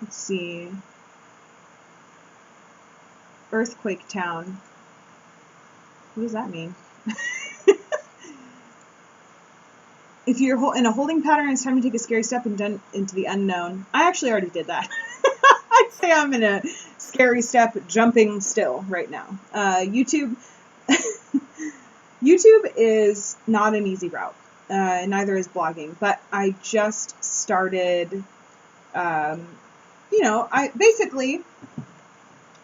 Let's see. Earthquake Town. What does that mean? If you're in a holding pattern, it's time to take a scary step into the unknown. I actually already did that. I'd say I'm in a scary step, jumping still right now. YouTube is not an easy route. Neither is blogging. But I just started, you know,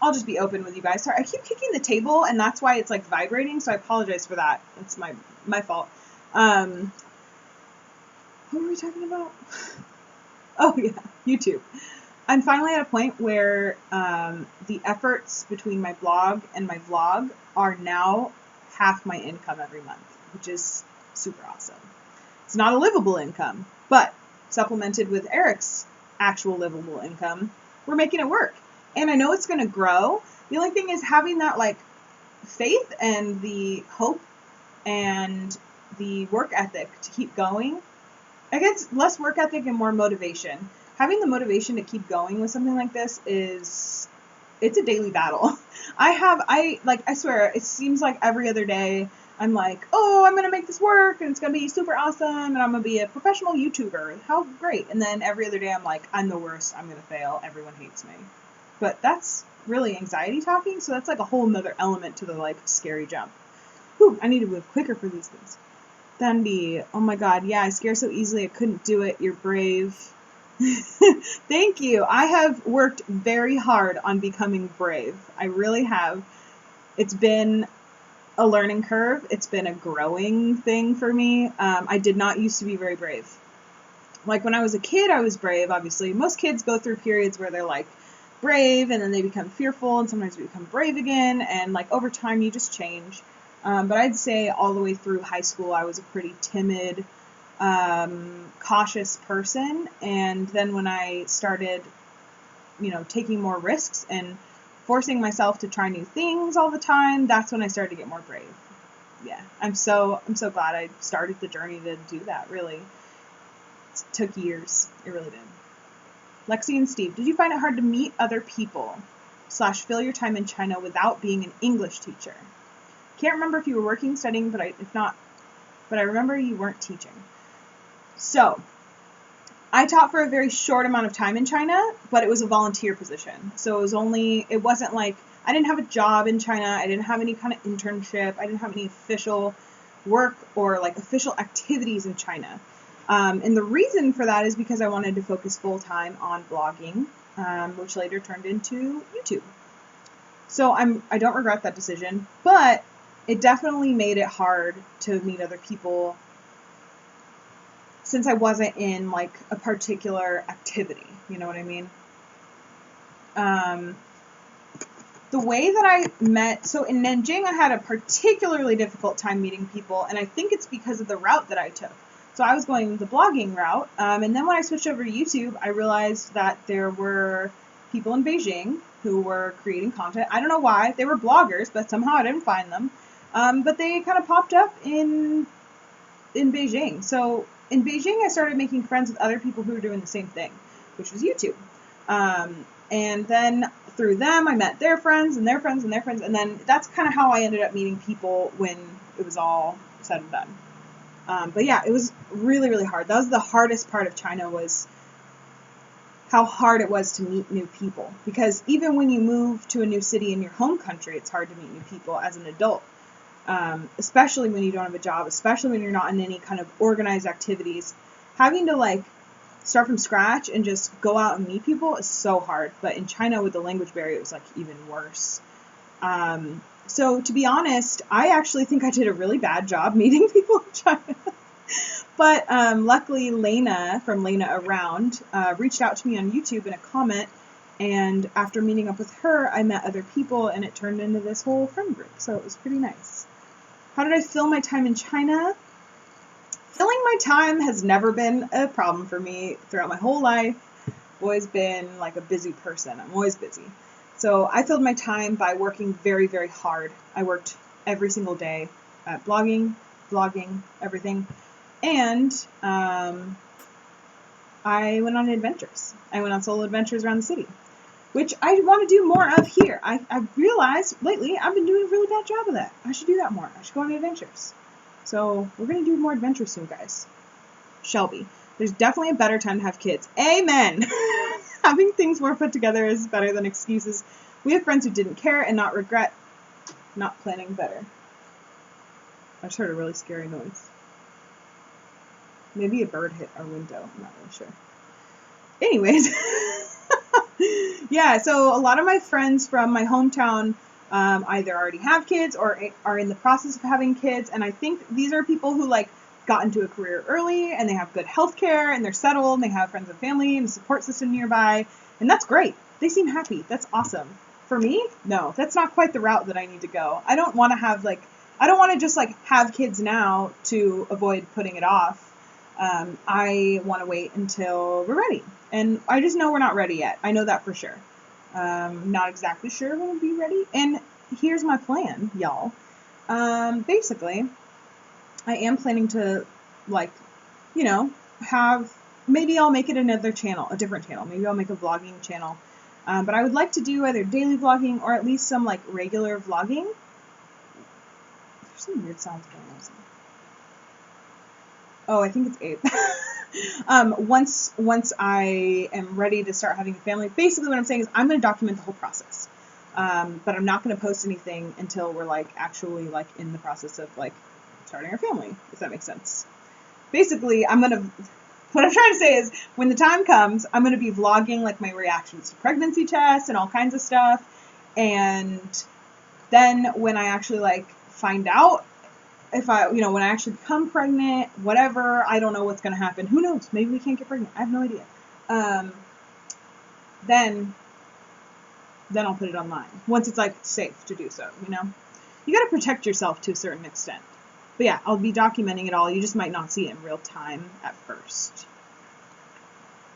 I'll just be open with you guys. Sorry, I keep kicking the table, and that's why it's like vibrating, so I apologize for that. It's my fault. What were we talking about? Oh, yeah, YouTube. I'm finally at a point where the efforts between my blog and my vlog are now half my income every month, which is super awesome. It's not a livable income, but supplemented with Eric's actual livable income, we're making it work. And I know it's going to grow. The only thing is having that, like, faith and the hope and the work ethic to keep going. I guess less work ethic and more motivation. Having the motivation to keep going with something like this it's a daily battle. I swear, it seems like every other day I'm like, oh, I'm going to make this work and it's going to be super awesome and I'm going to be a professional YouTuber. How great. And then every other day I'm like, I'm the worst. I'm going to fail. Everyone hates me. But that's really anxiety talking. So that's like a whole nother element to the, like, scary jump. Whew, I need to move quicker for these things. Then B, oh my God, yeah, I scare so easily I couldn't do it. You're brave. Thank you. I have worked very hard on becoming brave. I really have. It's been a learning curve. It's been a growing thing for me. I did not used to be very brave. Like when I was a kid, I was brave, obviously. Most kids go through periods where they're like brave and then they become fearful and sometimes they become brave again. And like over time, you just change. But I'd say all the way through high school, I was a pretty timid, cautious person. And then when I started, you know, taking more risks and forcing myself to try new things all the time, that's when I started to get more brave. Yeah, I'm so glad I started the journey to do that, really. It took years. It really did. Lexi and Steve, did you find it hard to meet other people / fill your time in China without being an English teacher? Can't remember if you were working, studying, but I remember you weren't teaching. So, I taught for a very short amount of time in China, but it was a volunteer position. So it wasn't like I didn't have a job in China. I didn't have any kind of internship. I didn't have any official work or like official activities in China. And the reason for that is because I wanted to focus full time on blogging, which later turned into YouTube. So I don't regret that decision, but it definitely made it hard to meet other people since I wasn't in like a particular activity. You know what I mean? The way that I met, so in Nanjing, I had a particularly difficult time meeting people, and I think it's because of the route that I took. So I was going the blogging route, and then when I switched over to YouTube, I realized that there were people in Beijing who were creating content. I don't know why. They were bloggers, but somehow I didn't find them. But they kind of popped up in Beijing. So in Beijing, I started making friends with other people who were doing the same thing, which was YouTube. And then through them, I met their friends and their friends and their friends. And then that's kind of how I ended up meeting people when it was all said and done. But yeah, it was really, really hard. That was the hardest part of China, was how hard it was to meet new people. Because even when you move to a new city in your home country, it's hard to meet new people as an adult. Especially when you don't have a job, especially when you're not in any kind of organized activities. Having to like start from scratch and just go out and meet people is so hard. But in China, with the language barrier, it was like even worse. So to be honest, I actually think I did a really bad job meeting people in China. But luckily, Lena from Lena Around reached out to me on YouTube in a comment. And after meeting up with her, I met other people, and it turned into this whole friend group. So it was pretty nice. How did I fill my time in China? Filling my time has never been a problem for me throughout my whole life. I've always been like a busy person. I'm always busy. So I filled my time by working very, very hard. I worked every single day at blogging, vlogging, everything. And I went on adventures. I went on solo adventures around the city, which I want to do more of here. I realized lately I've been doing a really bad job of that. I should do that more. I should go on adventures. So we're going to do more adventures soon, guys. Shelby, there's definitely a better time to have kids. Amen! Having things more put together is better than excuses. We have friends who didn't care and not regret not planning better. I just heard a really scary noise. Maybe a bird hit our window. I'm not really sure. Anyways. Yeah, so a lot of my friends from my hometown either already have kids or are in the process of having kids. And I think these are people who like got into a career early and they have good health care and they're settled and they have friends and family and a support system nearby. And that's great. They seem happy. That's awesome. For me, no, that's not quite the route that I need to go. I don't want to have I don't want to just like have kids now to avoid putting it off. I want to wait until we're ready. And I just know we're not ready yet. I know that for sure. Not exactly sure when we'll be ready. And here's my plan, y'all. Basically, I am planning to, maybe I'll make it another channel, a different channel. Maybe I'll make a vlogging channel. But I would like to do either daily vlogging or at least some, regular vlogging. There's some weird sounds going on. Oh, I think it's Abe. Once I am ready to start having a family, basically what I'm saying is I'm going to document the whole process. But I'm not going to post anything until we're actually in the process of starting our family, if that makes sense. Basically, what I'm trying to say is when the time comes, I'm going to be vlogging my reactions to pregnancy tests and all kinds of stuff. And then when I actually find out if when I actually become pregnant, whatever, I don't know what's going to happen. Who knows? Maybe we can't get pregnant. I have no idea. Then I'll put it online once it's safe to do so, You got to protect yourself to a certain extent. But yeah, I'll be documenting it all. You just might not see it in real time at first.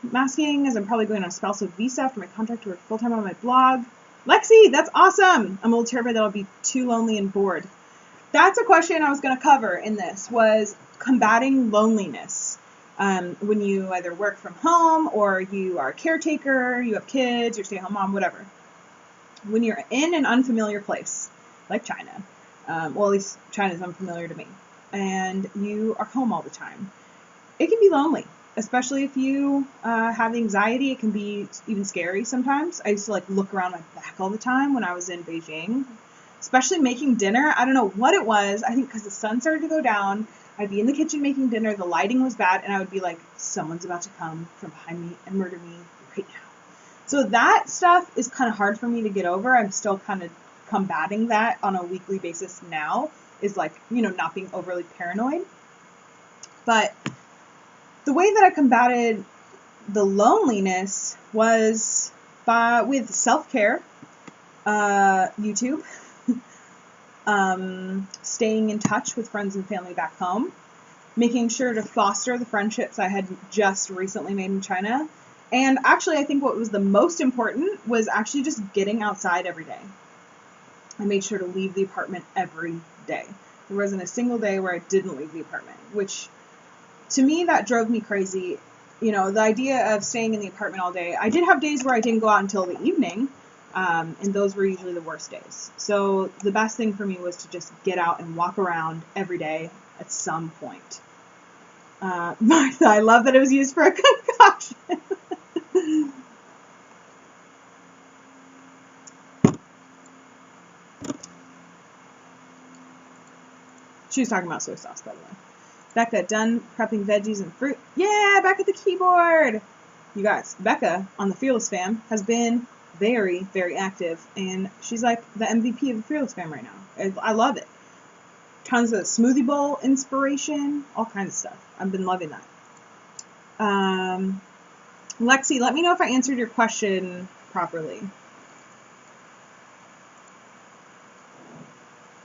I'm asking as I'm probably going on a spousal visa after my contract to work full-time on my blog. Lexi, that's awesome. I'm a little terrified that I'll be too lonely and bored. That's a question I was going to cover in this, was combating loneliness. When you either work from home or you are a caretaker, you have kids, you're a stay-at-home mom, whatever. When you're in an unfamiliar place, like China, well, at least China's unfamiliar to me, and you are home all the time, it can be lonely. especially if you have anxiety, it can be even scary sometimes. I used to like look around my back all the time when I was in Beijing, especially making dinner. I don't know what it was. I think because the sun started to go down, I'd be in the kitchen making dinner, the lighting was bad, and I would be like, someone's about to come from behind me and murder me right now. So that stuff is kind of hard for me to get over. I'm still kind of combating that on a weekly basis now, is like, you know, not being overly paranoid. But the way that I combated the loneliness was with self-care, YouTube, staying in touch with friends and family back home, making sure to foster the friendships I had just recently made in China. And actually, I think what was the most important was actually just getting outside every day. I made sure to leave the apartment every day. There wasn't a single day where I didn't leave the apartment, which to me, that drove me crazy. You know, the idea of staying in the apartment all day. I did have days where I didn't go out until the evening, and those were usually the worst days. So the best thing for me was to just get out and walk around every day at some point. Martha, I love that it was used for a concoction. She was talking about soy sauce, by the way. Becca, done prepping veggies and fruit. Yeah, back at the keyboard. You guys, Becca on the Fearless Fam has been very, very active, and she's like the MVP of the Fearless Fam right now. I love it. Tons of smoothie bowl inspiration, all kinds of stuff. I've been loving that. Lexi, let me know if I answered your question properly.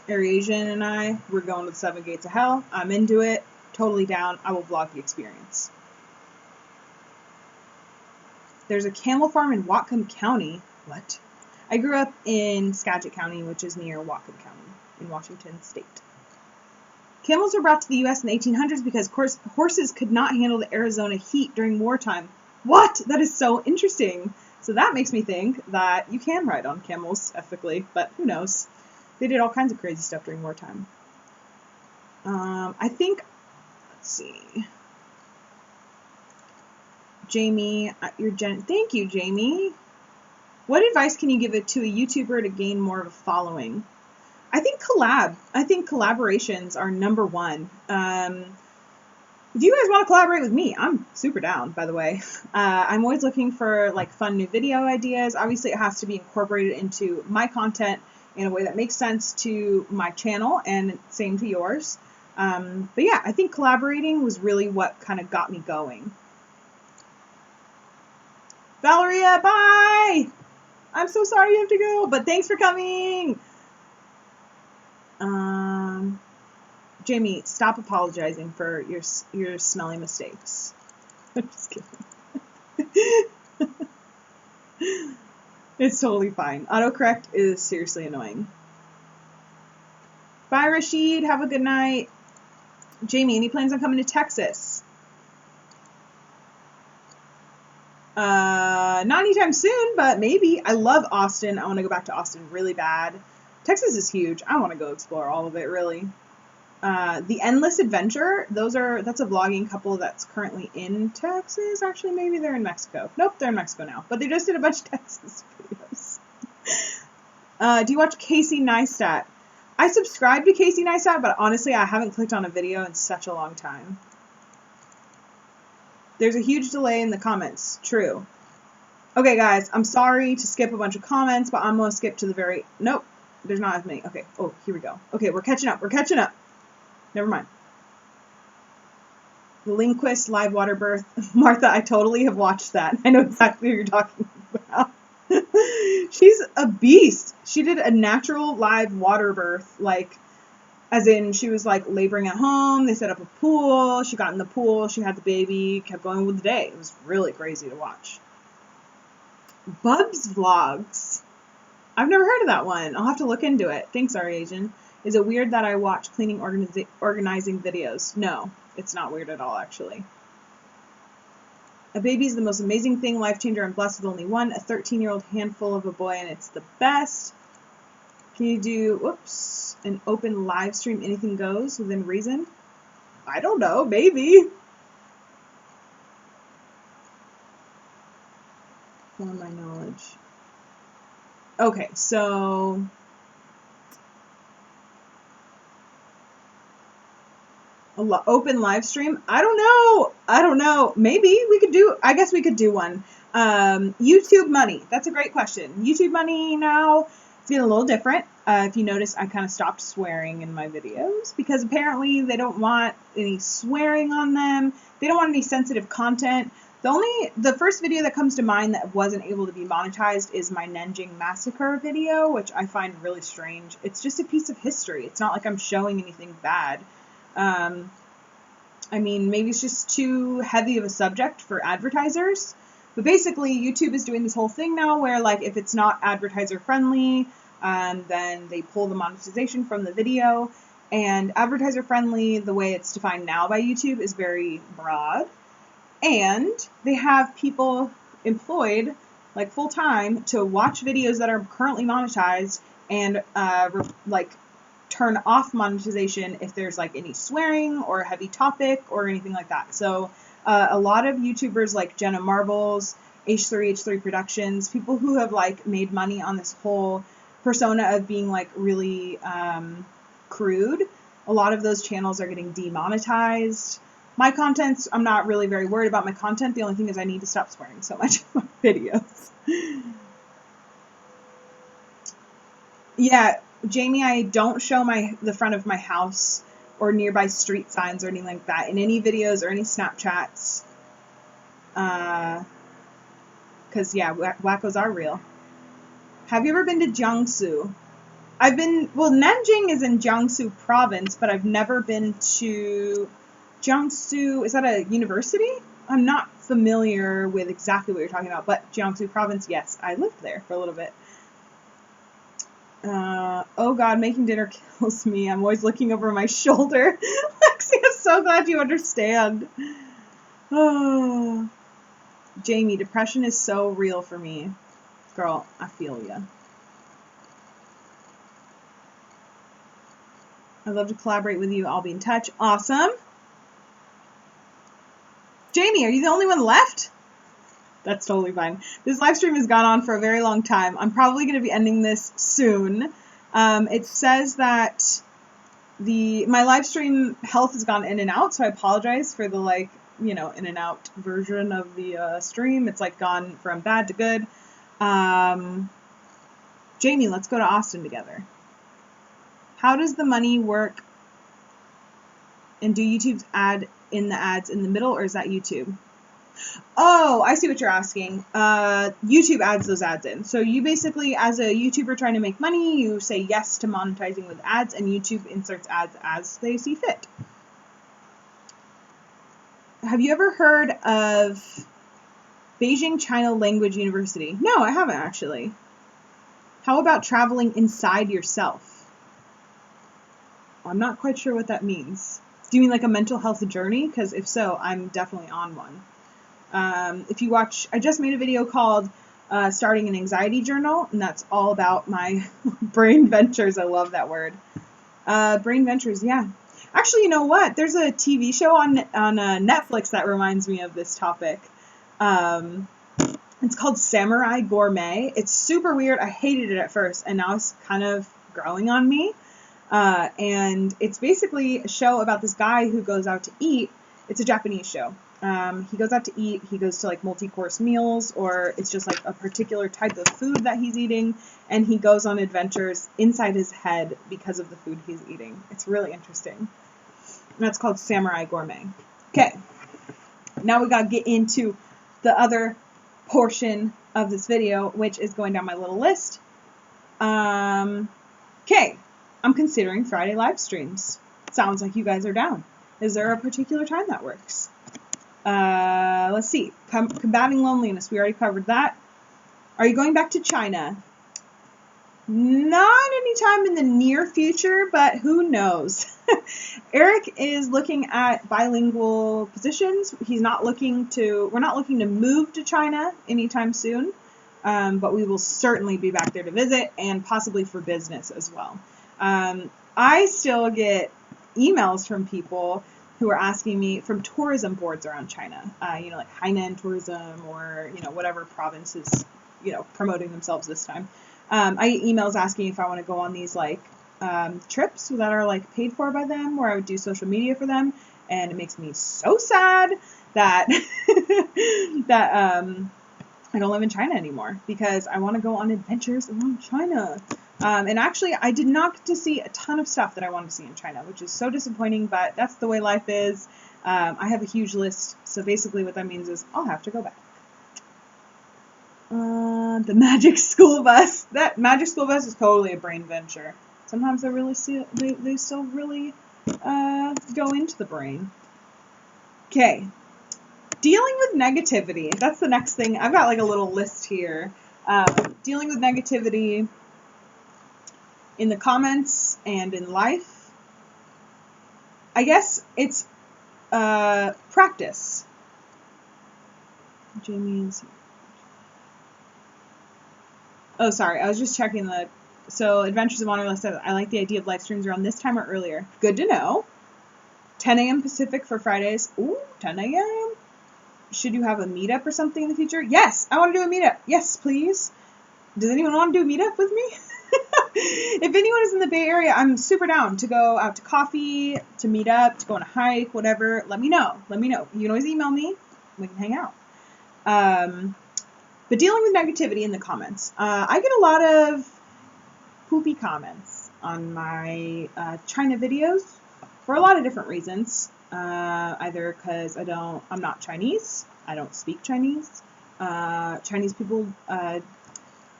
Asian and I, we're going to the 7 Gates of Hell. I'm into it. Totally down. I will vlog the experience. There's a camel farm in Whatcom County. What? I grew up in Skagit County, which is near Whatcom County in Washington State. Camels were brought to the U.S. in the 1800s because horses could not handle the Arizona heat during wartime. What? That is so interesting. So that makes me think that you can ride on camels ethically, but who knows? They did all kinds of crazy stuff during wartime. I think, let's see. Jamie, thank you, Jamie. What advice can you give it to a YouTuber to gain more of a following? I think collaborations are number one. If you guys want to collaborate with me, I'm super down, by the way. I'm always looking for like fun new video ideas. Obviously, it has to be incorporated into my content in a way that makes sense to my channel, and same to yours. But yeah, I think collaborating was really what kind of got me going. Valeria, bye! I'm so sorry you have to go, but thanks for coming! Jamie, stop apologizing for your smelly mistakes. I'm just kidding. It's totally fine. Autocorrect is seriously annoying. Bye, Rashid. Have a good night. Jamie, any plans on coming to Texas? Not anytime soon, but maybe. I love Austin. I want to go back to Austin really bad. Texas is huge. I want to go explore all of it, really. The Endless Adventure, that's a vlogging couple that's currently in Texas. Actually, maybe they're in Mexico. Nope, they're in Mexico now. But they just did a bunch of Texas videos. Do you watch Casey Neistat? I subscribe to Casey Neistat, but honestly, I haven't clicked on a video in such a long time. There's a huge delay in the comments. True. Okay, guys, I'm sorry to skip a bunch of comments, but I'm going to skip to the very... Nope, there's not as many. Okay, oh, here we go. Okay, we're catching up. We're catching up. Never mind. The Linquist live water birth. Martha, I totally have watched that. I know exactly what you're talking about. She's a beast. She did a natural live water birth, like, as in she was like laboring at home. They set up a pool. She got in the pool. She had the baby. Kept going with the day. It was really crazy to watch. Bubs Vlogs. I've never heard of that one. I'll have to look into it. Thanks, our Asian. Is it weird that I watch cleaning organizing videos? No, it's not weird at all, actually. A baby is the most amazing thing, life changer. I'm blessed with only one, a 13-year-old handful of a boy, and it's the best. Can you do, an open live stream, anything goes within reason? I don't know, maybe. For my knowledge. Okay, so open live stream. I don't know. Maybe we could do. I guess we could do one. YouTube money. That's a great question. YouTube money now. It's getting a little different. If you notice, I kind of stopped swearing in my videos because apparently they don't want any swearing on them. They don't want any sensitive content. The first video that comes to mind that wasn't able to be monetized is my Nanjing Massacre video, which I find really strange. It's just a piece of history. It's not like I'm showing anything bad. I mean, maybe it's just too heavy of a subject for advertisers. But basically, YouTube is doing this whole thing now where, like, if it's not advertiser friendly, then they pull the monetization from the video. And advertiser friendly, the way it's defined now by YouTube, is very broad. And they have people employed, like, full time to watch videos that are currently monetized and, turn off monetization if there's like any swearing or a heavy topic or anything like that. So a lot of YouTubers like Jenna Marbles, H3 Productions, people who have like made money on this whole persona of being like really crude, a lot of those channels are getting demonetized. My contents, I'm not really very worried about my content. The only thing is I need to stop swearing so much in my videos. Yeah, Jamie, I don't show the front of my house or nearby street signs or anything like that in any videos or any Snapchats. Because, yeah, wackos are real. Have you ever been to Jiangsu? Nanjing is in Jiangsu province, but I've never been to Jiangsu. Is that a university? I'm not familiar with exactly what you're talking about, but Jiangsu province, yes, I lived there for a little bit. Oh God, making dinner kills me. I'm always looking over my shoulder. Lexi, I'm so glad you understand. Oh, Jamie, depression is so real for me. Girl, I feel ya. I'd love to collaborate with you. I'll be in touch. Awesome. Jamie, are you the only one left? That's totally fine. This live stream has gone on for a very long time. I'm probably going to be ending this soon. It says that my live stream health has gone in and out, so I apologize for the in and out version of the stream. It's like gone from bad to good. Jamie, let's go to Austin together. How does the money work? And do YouTube's add in the ads in the middle, or is that YouTube? Oh, I see what you're asking. YouTube adds those ads in. So you basically, as a YouTuber trying to make money, you say yes to monetizing with ads, and YouTube inserts ads as they see fit. Have you ever heard of Beijing China Language University? No, I haven't actually. How about traveling inside yourself? I'm not quite sure what that means. Do you mean like a mental health journey? Because if so, I'm definitely on one. If you watch, I just made a video called Starting an Anxiety Journal, and that's all about my brain ventures. I love that word. Brain ventures, yeah. Actually, you know what? There's a TV show on Netflix that reminds me of this topic. It's called Samurai Gourmet. It's super weird. I hated it at first, and now it's kind of growing on me. And it's basically a show about this guy who goes out to eat. It's a Japanese show. He goes out to eat, he goes to like multi-course meals, or it's just like a particular type of food that he's eating, and he goes on adventures inside his head because of the food he's eating. It's really interesting. And that's called Samurai Gourmet. Okay, now we gotta get into the other portion of this video, which is going down my little list. Okay, I'm considering Friday live streams. Sounds like you guys are down. Is there a particular time that works? Let's see. Combating loneliness. We already covered that. Are you going back to China? Not anytime in the near future, but who knows? Eric is looking at bilingual positions. We're not looking to move to China anytime soon, but we will certainly be back there to visit and possibly for business as well. I still get emails from people who are asking me from tourism boards around China, like Hainan tourism or, whatever province is promoting themselves this time. I get emails asking if I want to go on these like trips that are like paid for by them, where I would do social media for them, and it makes me so sad that that I don't live in China anymore, because I want to go on adventures around China. And actually, I did not get to see a ton of stuff that I wanted to see in China, which is so disappointing, but that's the way life is. I have a huge list, so basically what that means is I'll have to go back. The magic school bus. That magic school bus is totally a brain venture. Sometimes they still really go into the brain. Okay. Dealing with negativity. That's the next thing. I've got like a little list here. Dealing with negativity in the comments and in life. I guess it's practice. Jamie's. Oh, sorry. I was just checking So Adventures of Wanderlust says, I like the idea of live streams around this time or earlier. Good to know. 10 a.m. Pacific for Fridays. Ooh, 10 a.m. Should you have a meetup or something in the future? Yes, I want to do a meetup. Yes, please. Does anyone want to do a meetup with me? If anyone is in the Bay Area, I'm super down to go out to coffee, to meet up, to go on a hike, whatever. Let me know. You can always email me. We can hang out. But dealing with negativity in the comments. I get a lot of poopy comments on my China videos for a lot of different reasons. Either because I'm not Chinese, I don't speak Chinese. Chinese people, I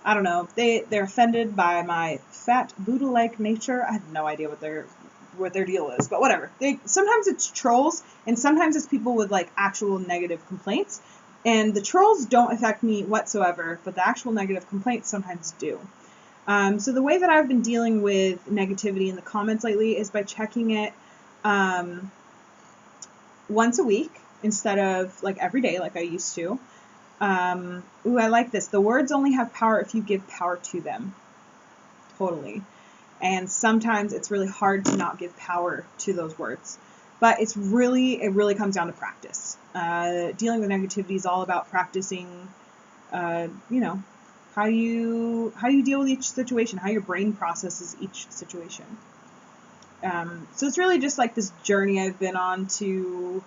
don't know, they're offended by my fat Buddha-like nature. I have no idea what their deal is, but whatever. Sometimes it's trolls, and sometimes it's people with like actual negative complaints. And the trolls don't affect me whatsoever, but the actual negative complaints sometimes do. So the way that I've been dealing with negativity in the comments lately is by checking it once a week instead of like every day like I used to. Ooh, I like this. The words only have power if you give power to them. Totally. And sometimes it's really hard to not give power to those words. But it really comes down to practice. Dealing with negativity is all about practicing, how you deal with each situation, how your brain processes each situation. So it's really just like this journey I've been on to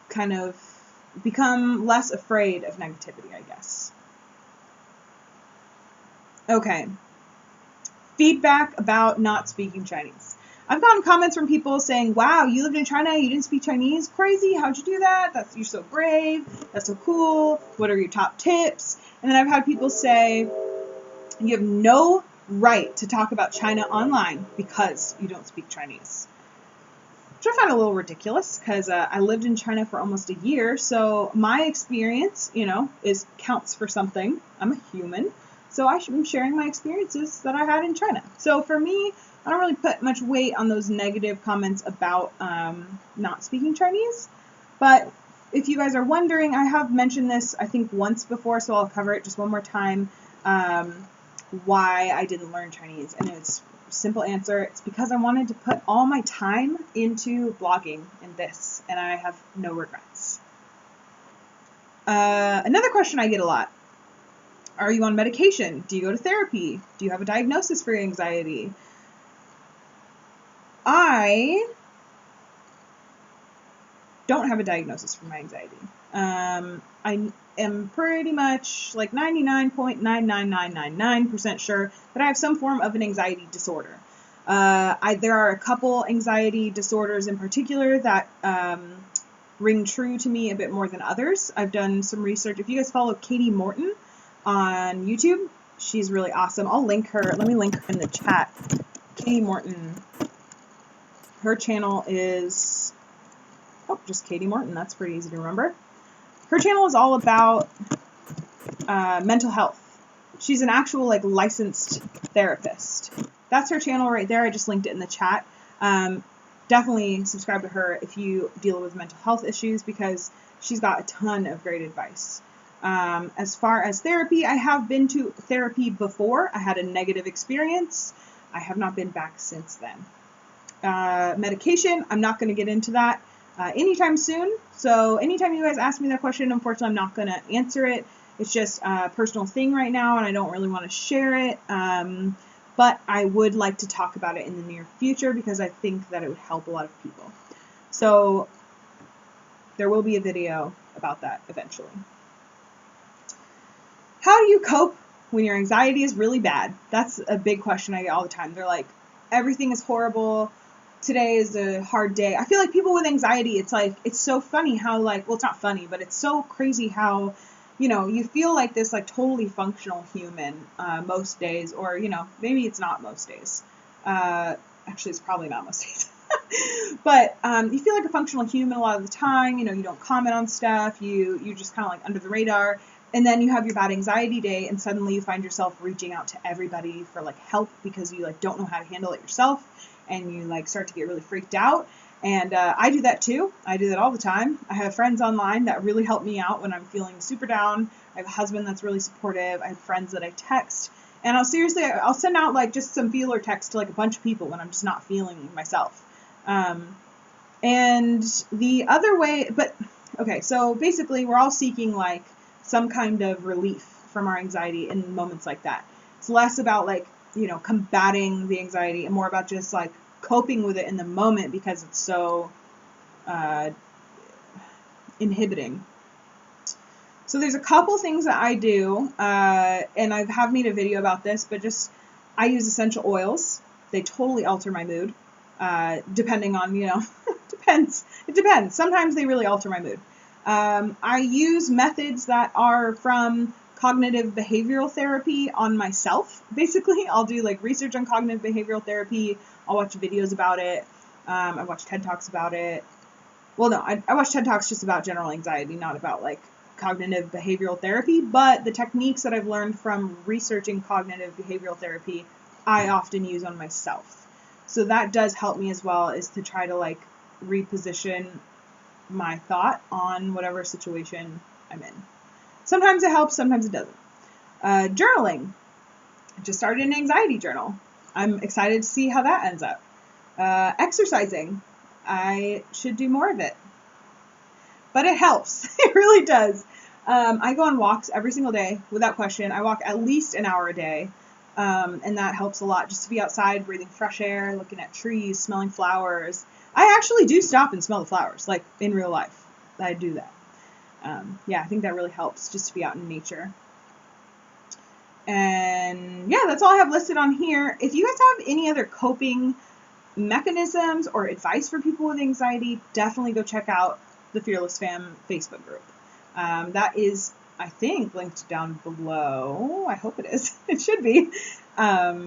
kind of become less afraid of negativity, I guess. Okay. Feedback about not speaking Chinese. I've gotten comments from people saying, wow, you lived in China, you didn't speak Chinese? Crazy, how'd you do that? You're so brave, that's so cool, what are your top tips? And then I've had people say, you have no right to talk about China online because you don't speak Chinese. Which I find a little ridiculous, because I lived in China for almost a year, so my experience, counts for something. I'm a human, so I'm sharing my experiences that I had in China. So for me, I don't really put much weight on those negative comments about not speaking Chinese. But if you guys are wondering, I have mentioned this, I think, once before, so I'll cover it just one more time, why I didn't learn Chinese. And it's a simple answer. It's because I wanted to put all my time into blogging and this, and I have no regrets. Another question I get a lot. Are you on medication? Do you go to therapy? Do you have a diagnosis for anxiety? I don't have a diagnosis for my anxiety. I am pretty much like 99.99999% sure that I have some form of an anxiety disorder. There are a couple anxiety disorders in particular that ring true to me a bit more than others. I've done some research. If you guys follow Katie Morton on YouTube, she's really awesome. I'll link her. Let me link her in the chat. Katie Morton. Her channel is, just Katie Morton. That's pretty easy to remember. Her channel is all about mental health. She's an actual licensed therapist. That's her channel right there. I just linked it in the chat. Definitely subscribe to her if you deal with mental health issues, because she's got a ton of great advice. As far as therapy, I have been to therapy before. I had a negative experience. I have not been back since then. Medication, I'm not going to get into that anytime soon. So anytime you guys ask me that question, unfortunately, I'm not going to answer it. It's just a personal thing right now, and I don't really want to share it. But I would like to talk about it in the near future because I think that it would help a lot of people. So there will be a video about that eventually. How do you cope when your anxiety is really bad? That's a big question I get all the time. They're like, everything is horrible. Today is a hard day. I feel like people with anxiety, it's like, it's so funny how like, well, it's not funny, but it's so crazy how, you know, you feel like this like totally functional human most days, or, you know, maybe it's not most days. Actually, it's probably not most days. But you feel like a functional human a lot of the time. You know, you don't comment on stuff. You're just kind of like under the radar. And then you have your bad anxiety day, and suddenly you find yourself reaching out to everybody for like help because you like don't know how to handle it yourself, and you like start to get really freaked out. And I do that too. I do that all the time. I have friends online that really help me out when I'm feeling super down. I have a husband that's really supportive. I have friends that I text, and I'll send out like just some feeler text to like a bunch of people when I'm just not feeling myself. And the other way, but okay, so basically we're all seeking like some kind of relief from our anxiety in moments like that. It's less about like, you know, combating the anxiety and more about just like coping with it in the moment because it's so inhibiting. So there's a couple things that I do, and I have made a video about this, but just I use essential oils. They totally alter my mood, depending on, you know, It depends. Sometimes they really alter my mood. I use methods that are from cognitive behavioral therapy on myself. Basically, I'll do like research on cognitive behavioral therapy. I'll watch videos about it. I watch TED Talks about it. Well, no, I watch TED Talks just about general anxiety, not about like cognitive behavioral therapy. But the techniques that I've learned from researching cognitive behavioral therapy, I often use on myself. So that does help me as well, is to try to like reposition my thought on whatever situation I'm in. Sometimes it helps, sometimes it doesn't. Journaling. I just started an anxiety journal. I'm excited to see how that ends up. Exercising. I should do more of it. But it helps. It really does. I go on walks every single day, without question. I walk at least an hour a day. And that helps a lot, just to be outside, breathing fresh air, looking at trees, smelling flowers. I actually do stop and smell the flowers, like in real life. I do that. Yeah, I think that really helps, just to be out in nature. And yeah, that's all I have listed on here. If you guys have any other coping mechanisms or advice for people with anxiety, definitely go check out the Fearless Fam Facebook group. That is, I think, linked down below. I hope it is. It should be. But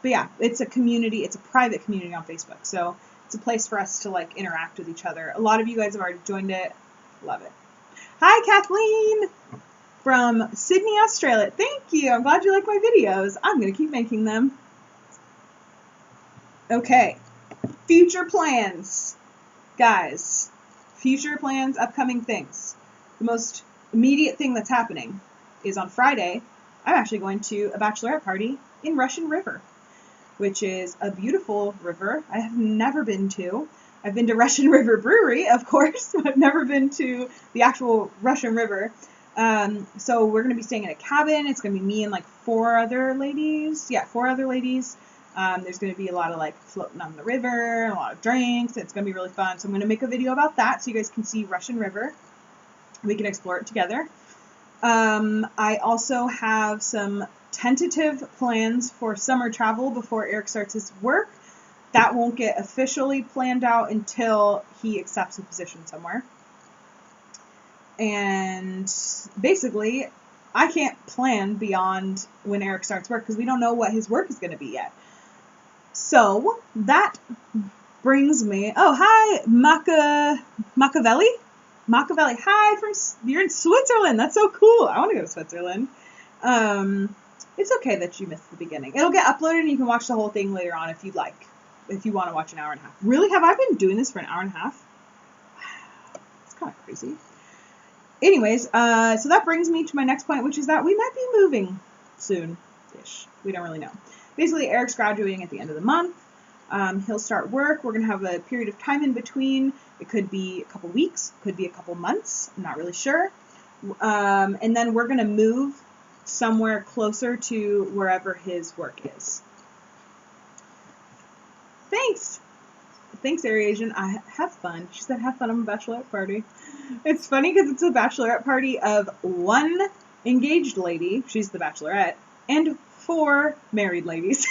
yeah, it's a community. It's a private community on Facebook. So it's a place for us to like interact with each other. A lot of you guys have already joined it. Love it. Hi, Kathleen from Sydney, Australia. Thank you. I'm glad you like my videos. I'm going to keep making them. Okay. Future plans. Guys, future plans, upcoming things. The most immediate thing that's happening is on Friday, I'm actually going to a bachelorette party in Russian River, which is a beautiful river I have never been to. I've been to Russian River Brewery, of course, but I've never been to the actual Russian River. So we're going to be staying in a cabin. It's going to be me and like 4 other ladies. Yeah, 4 other ladies. There's going to be a lot of like floating on the river, and a lot of drinks. It's going to be really fun. So I'm going to make a video about that so you guys can see Russian River. We can explore it together. I also have some tentative plans for summer travel before Eric starts his work. That won't get officially planned out until he accepts a position somewhere. And basically, I can't plan beyond when Eric starts work because we don't know what his work is going to be yet. So that brings me. Oh, hi, Machiavelli. Machiavelli, hi, you're in Switzerland. That's so cool. I want to go to Switzerland. It's okay that you missed the beginning. It'll get uploaded and you can watch the whole thing later on if you'd like. If you want to watch an hour and a half. Really? Have I been doing this for an hour and a half? Wow. It's kind of crazy. Anyways, so that brings me to my next point, which is that we might be moving soon-ish. We don't really know. Basically, Eric's graduating at the end of the month. He'll start work. We're going to have a period of time in between. It could be a couple weeks, could be a couple months. I'm not really sure. And then we're going to move somewhere closer to wherever his work is. Thanks. Thanks, Ariasian. I have fun. She said, have fun on a bachelorette party. It's funny because it's a bachelorette party of one engaged lady, she's the bachelorette, and 4 married ladies.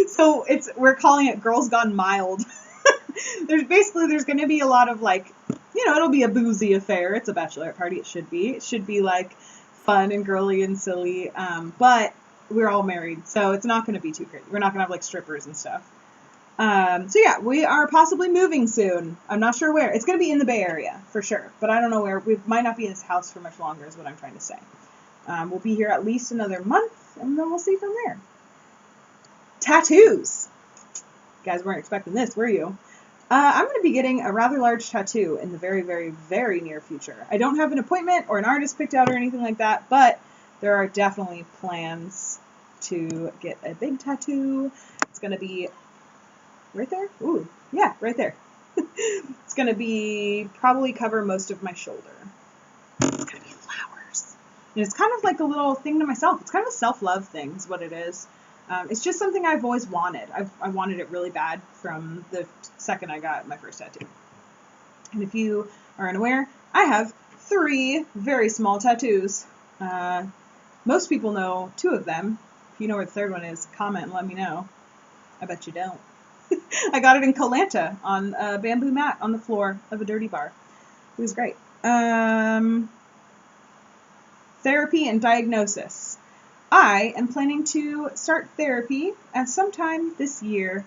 So we're calling it Girls Gone Mild. There's going to be a lot of like, it'll be a boozy affair. It's a bachelorette party. It should be. It should be like fun and girly and silly. But we're all married, so it's not going to be too crazy. We're not going to have like strippers and stuff. So yeah, we are possibly moving soon. I'm not sure where. It's going to be in the Bay Area for sure, but I don't know where. We might not be in this house for much longer is what I'm trying to say. We'll be here at least another month, and then we'll see from there. Tattoos. You guys weren't expecting this, were you? I'm going to be getting a rather large tattoo in the very, very, very near future. I don't have an appointment or an artist picked out or anything like that, but there are definitely plans to get a big tattoo. It's going to be right there? Ooh, yeah, right there. It's going to be probably cover most of my shoulder. It's going to be flowers. And it's kind of like a little thing to myself. It's kind of a self-love thing is what it is. It's just something I've always wanted. I wanted it really bad from the second I got my first tattoo. And if you are unaware, I have 3 very small tattoos. Most people know 2 of them. If you know where the third one is, comment and let me know. I bet you don't. I got it in Koh-Lanta on a bamboo mat on the floor of a dirty bar. It was great. Therapy and diagnosis. I am planning to start therapy at some time this year.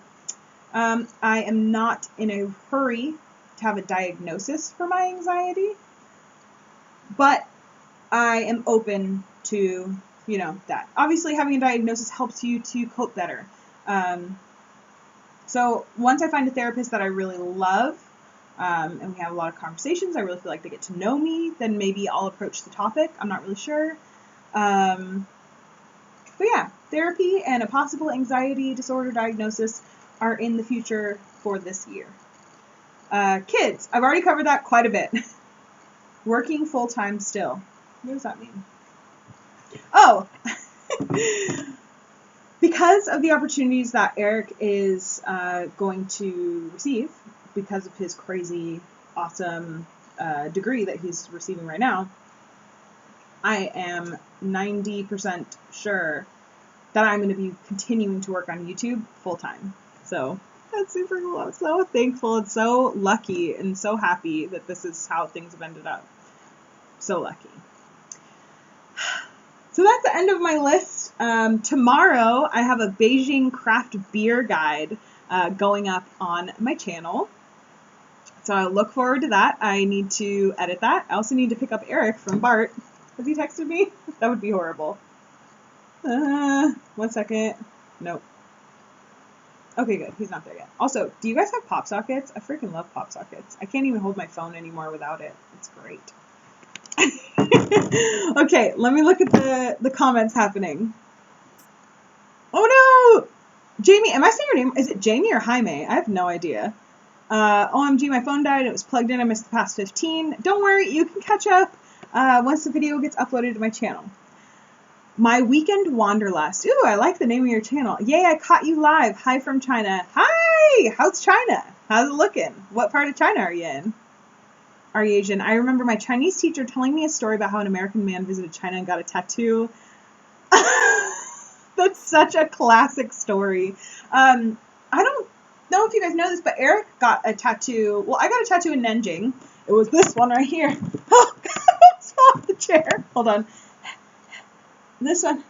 I am not in a hurry to have a diagnosis for my anxiety, but I am open to, that. Obviously, having a diagnosis helps you to cope better. So once I find a therapist that I really love, and we have a lot of conversations, I really feel like they get to know me, then maybe I'll approach the topic. I'm not really sure. But yeah, therapy and a possible anxiety disorder diagnosis are in the future for this year. Kids, I've already covered that quite a bit. Working full-time still. What does that mean? Oh, because of the opportunities that Eric is going to receive because of his crazy, awesome degree that he's receiving right now, I am 90% sure that I'm going to be continuing to work on YouTube full-time. So that's super cool. I'm so thankful and so lucky and so happy that this is how things have ended up. So lucky. So that's the end of my list. Tomorrow I have a Beijing craft beer guide going up on my channel. So I look forward to that. I need to edit that. I also need to pick up Eric from Bart. Has he texted me? That would be horrible. 1 second. Nope. Okay, good. He's not there yet. Also, do you guys have pop sockets? I freaking love pop sockets. I can't even hold my phone anymore without it. It's great. Okay, let me look at the comments happening. Oh no! Jamie, am I saying your name? Is it Jamie or Jaime? I have no idea. OMG, my phone died. It was plugged in. I missed the past 15. Don't worry, you can catch up once the video gets uploaded to my channel. My Weekend Wanderlust. Ooh, I like the name of your channel. Yay, I caught you live. Hi from China. Hi! How's China? How's it looking? What part of China are you in? Are you Asian? I remember my Chinese teacher telling me a story about how an American man visited China and got a tattoo. That's such a classic story. I don't know if you guys know this, but Eric got a tattoo. Well, I got a tattoo in Nanjing. It was this one right here. Oh, it's off the chair. Hold on. This one.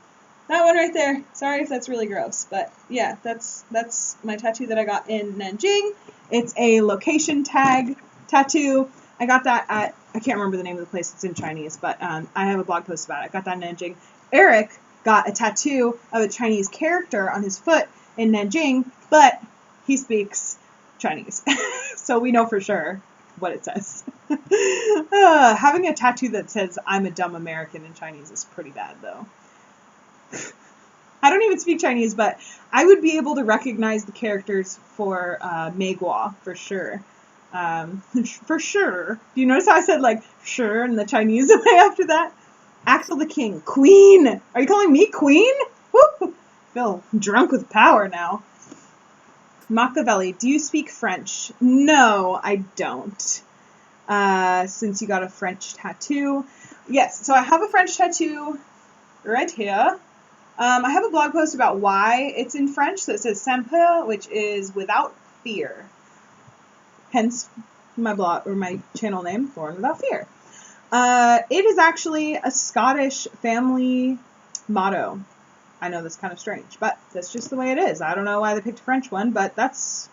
That one right there. Sorry if that's really gross, but yeah, that's my tattoo that I got in Nanjing. It's a location tag tattoo. I got that at, I can't remember the name of the place, it's in Chinese, but I have a blog post about it. I got that in Nanjing. Eric got a tattoo of a Chinese character on his foot in Nanjing, but he speaks Chinese. So we know for sure what it says. Having a tattoo that says, I'm a dumb American in Chinese is pretty bad, though. I don't even speak Chinese, but I would be able to recognize the characters for Meiguo, for sure. For sure. Do you notice how I said like sure in the Chinese way after that? Axel the King. Queen! Are you calling me queen? Woo! Feel drunk with power now. Machiavelli, do you speak French? No, I don't. Since you got a French tattoo. Yes, so I have a French tattoo right here. I have a blog post about why it's in French. So it says sans peur, which is without fear. Hence my blog or my channel name, Lauren Without Fear. It is actually a Scottish family motto. I know that's kind of strange, but that's just the way it is. I don't know why they picked a French one, but that's...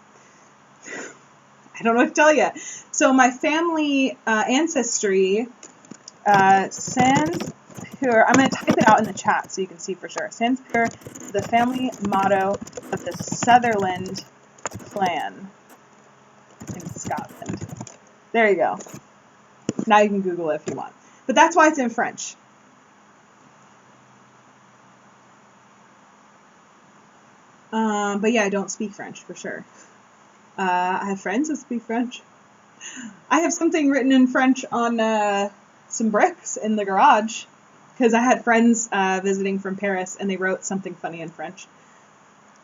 I don't know what to tell you. So my family ancestry, sans peur, I'm going to type it out in the chat so you can see for sure. Sans peur, the family motto of the Sutherland clan in Scotland. There you go. Now you can Google it if you want. But that's why it's in French. But yeah, I don't speak French for sure. I have friends that speak French. I have something written in French on some bricks in the garage because I had friends visiting from Paris and they wrote something funny in French.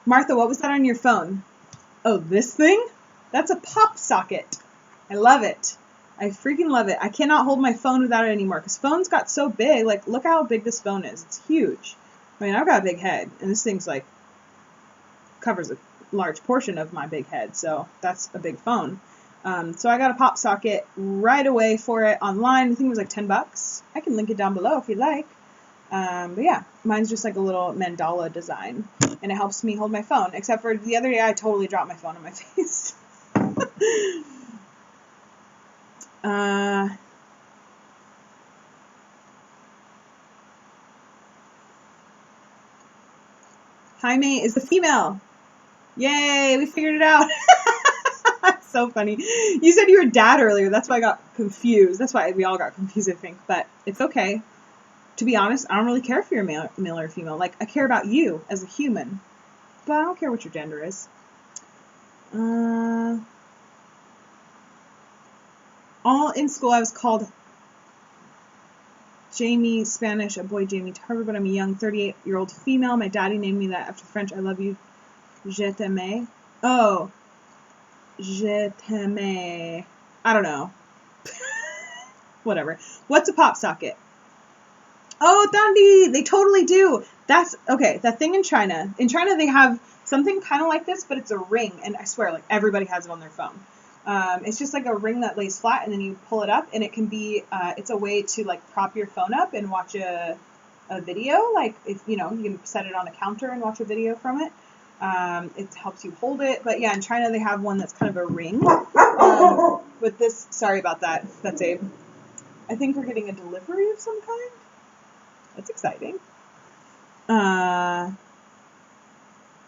Martha, what was that on your phone? Oh, this thing? That's a pop socket. I love it. I freaking love it. I cannot hold my phone without it anymore because phones got so big. Like, look how big this phone is. It's huge. I mean, I've got a big head and this thing's like covers a large portion of my big head, so that's a big phone. So I got a pop socket right away for it online. I think it was like $10. I can link it down below if you'd like. But yeah, mine's just like a little mandala design, and it helps me hold my phone. Except for the other day, I totally dropped my phone on my face. Jaime is the female. Yay, we figured it out. That's so funny. You said you were dad earlier. That's why I got confused. That's why we all got confused, I think. But it's okay. To be honest, I don't really care if you're male or female. Like, I care about you as a human. But I don't care what your gender is. All in school, I was called Jamie Spanish, a boy Jamie to Harvard, but I'm a young 38-year-old female. My daddy named me that after French. I love you. Je t'aime. Oh. Je t'aime. I don't know. Whatever. What's a pop socket? Oh, Thandi! They totally do. That's, okay, that thing in China. In China, they have something kind of like this, but it's a ring. And I swear, like, everybody has it on their phone. It's just like a ring that lays flat, and then you pull it up, and it can be, it's a way to, like, prop your phone up and watch a video. Like, if, you know, you can set it on a counter and watch a video from it. It helps you hold it. But yeah, in China, they have one that's kind of a ring. With this, sorry about that. That's Abe. I think we're getting a delivery of some kind. That's exciting. But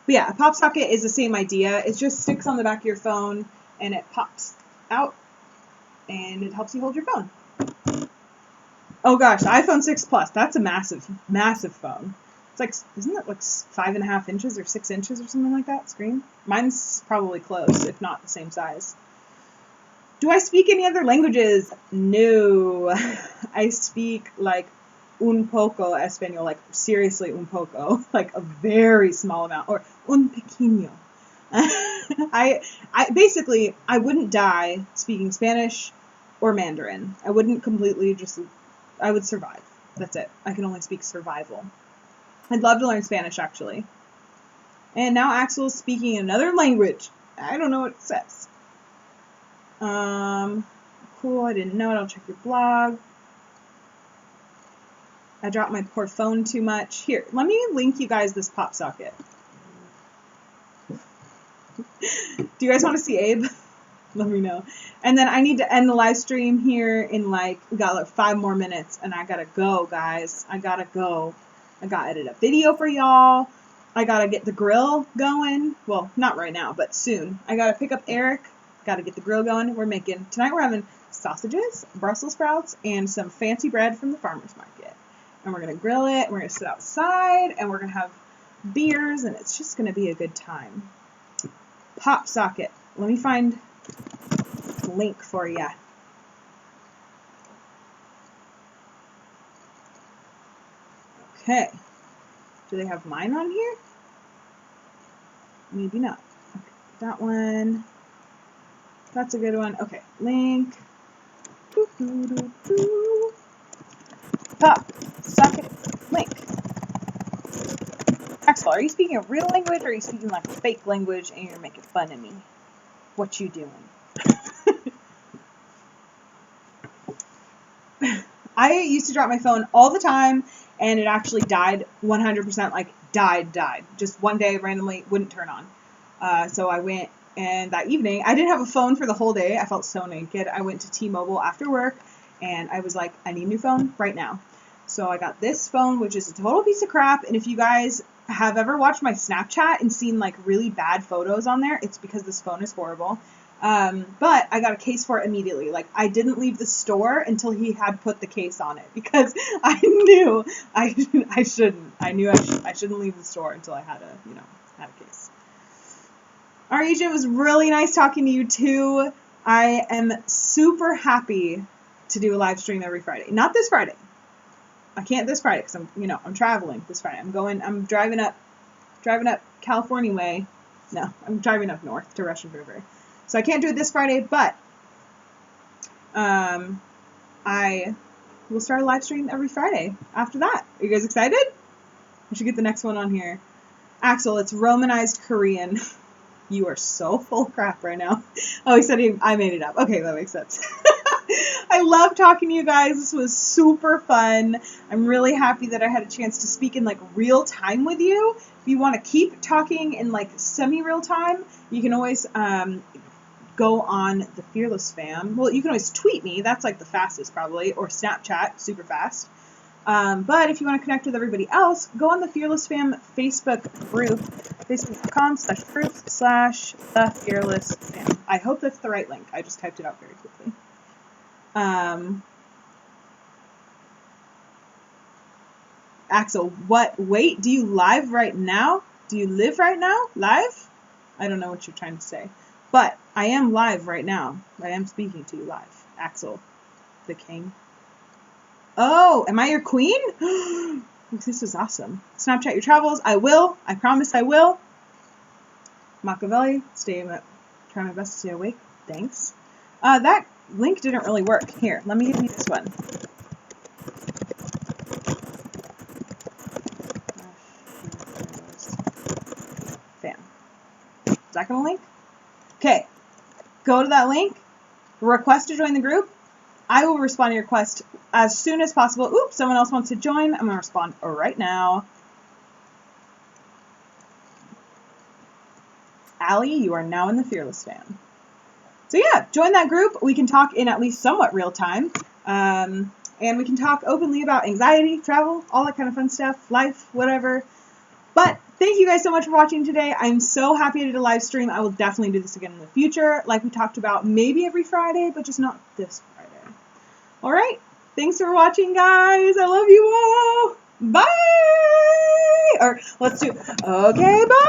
yeah, a pop socket is the same idea. It just sticks on the back of your phone and it pops out and it helps you hold your phone. Oh gosh, the iPhone 6 Plus. That's a massive, massive phone. It's like, isn't it like 5.5 inches or 6 inches or something like that screen? Mine's probably close, if not the same size. Do I speak any other languages? No. I speak like un poco español, like seriously un poco, like a very small amount, or un pequeño. I basically, I wouldn't die speaking Spanish or Mandarin. I wouldn't completely I would survive. That's it. I can only speak survival. I'd love to learn Spanish, actually. And now Axel's speaking another language. I don't know what it says. Cool, I didn't know it. I'll check your blog. I dropped my poor phone too much. Here, let me link you guys this pop socket. Do you guys want to see Abe? Let me know. And then I need to end the live stream here in we got like 5 more minutes, and I gotta go, guys. I gotta go. I gotta edit a video for y'all. I gotta get the grill going. Well, not right now, but soon. I gotta pick up Eric. Gotta get the grill going. Tonight we're having sausages, Brussels sprouts, and some fancy bread from the farmer's market. And we're gonna grill it, and we're gonna sit outside, and we're gonna have beers, and it's just gonna be a good time. Pop socket. Let me find this link for you. Okay. Do they have mine on here? Maybe not. Okay, that one. That's a good one. Okay, link. Pop, socket, link. Axel, are you speaking a real language or are you speaking like a fake language and you're making fun of me? What you doing? I used to drop my phone all the time and it actually died 100%, like died. Just one day randomly wouldn't turn on. So I went, and that evening, I didn't have a phone for the whole day. I felt so naked. I went to T-Mobile after work and I was like, I need a new phone right now. So I got this phone, which is a total piece of crap. And if you guys have ever watched my Snapchat and seen like really bad photos on there, it's because this phone is horrible. But I got a case for it immediately. Like, I didn't leave the store until he had put the case on it because I knew I shouldn't. I knew I shouldn't leave the store until I had a case. All right, Agent, it was really nice talking to you too. I am super happy to do a live stream every Friday. Not this Friday. I can't this Friday because I'm traveling this Friday. I'm driving up California way. No, I'm driving up north to Russian River. So I can't do it this Friday, but I will start a live stream every Friday after that. Are you guys excited? I should get the next one on here. Axel, it's Romanized Korean. You are so full of crap right now. Oh, he said I made it up. Okay, that makes sense. I love talking to you guys. This was super fun. I'm really happy that I had a chance to speak in like real time with you. If you want to keep talking in like semi-real time, you can always go on the Fearless Fam. Well, you can always tweet me. That's like the fastest probably, or Snapchat, super fast. But if you want to connect with everybody else, go on the Fearless Fam Facebook group, facebook.com/group/thefearlessfam. I hope that's the right link. I just typed it out very quickly. Axel, what? Wait, do you live right now? Do you live right now? Live? I don't know what you're trying to say. But I am live right now. I am speaking to you live. Axel, the king. Oh, am I your queen? This is awesome. Snapchat your travels. I will. I promise I will. Machiavelli, try my best to stay awake. Thanks. That link didn't really work. Here, let me give you this one. Fam. Is that going to link? Okay. Go to that link. Request to join the group. I will respond to your request as soon as possible. Oops, someone else wants to join. I'm going to respond right now. Allie, you are now in the Fearless Fam. So yeah, join that group. We can talk in at least somewhat real time. And we can talk openly about anxiety, travel, all that kind of fun stuff, life, whatever. But thank you guys so much for watching today. I'm so happy I did a live stream. I will definitely do this again in the future. Like we talked about, maybe every Friday, but just not this Friday. All right. Thanks for watching, guys. I love you all. Bye. Or let's do, okay, bye.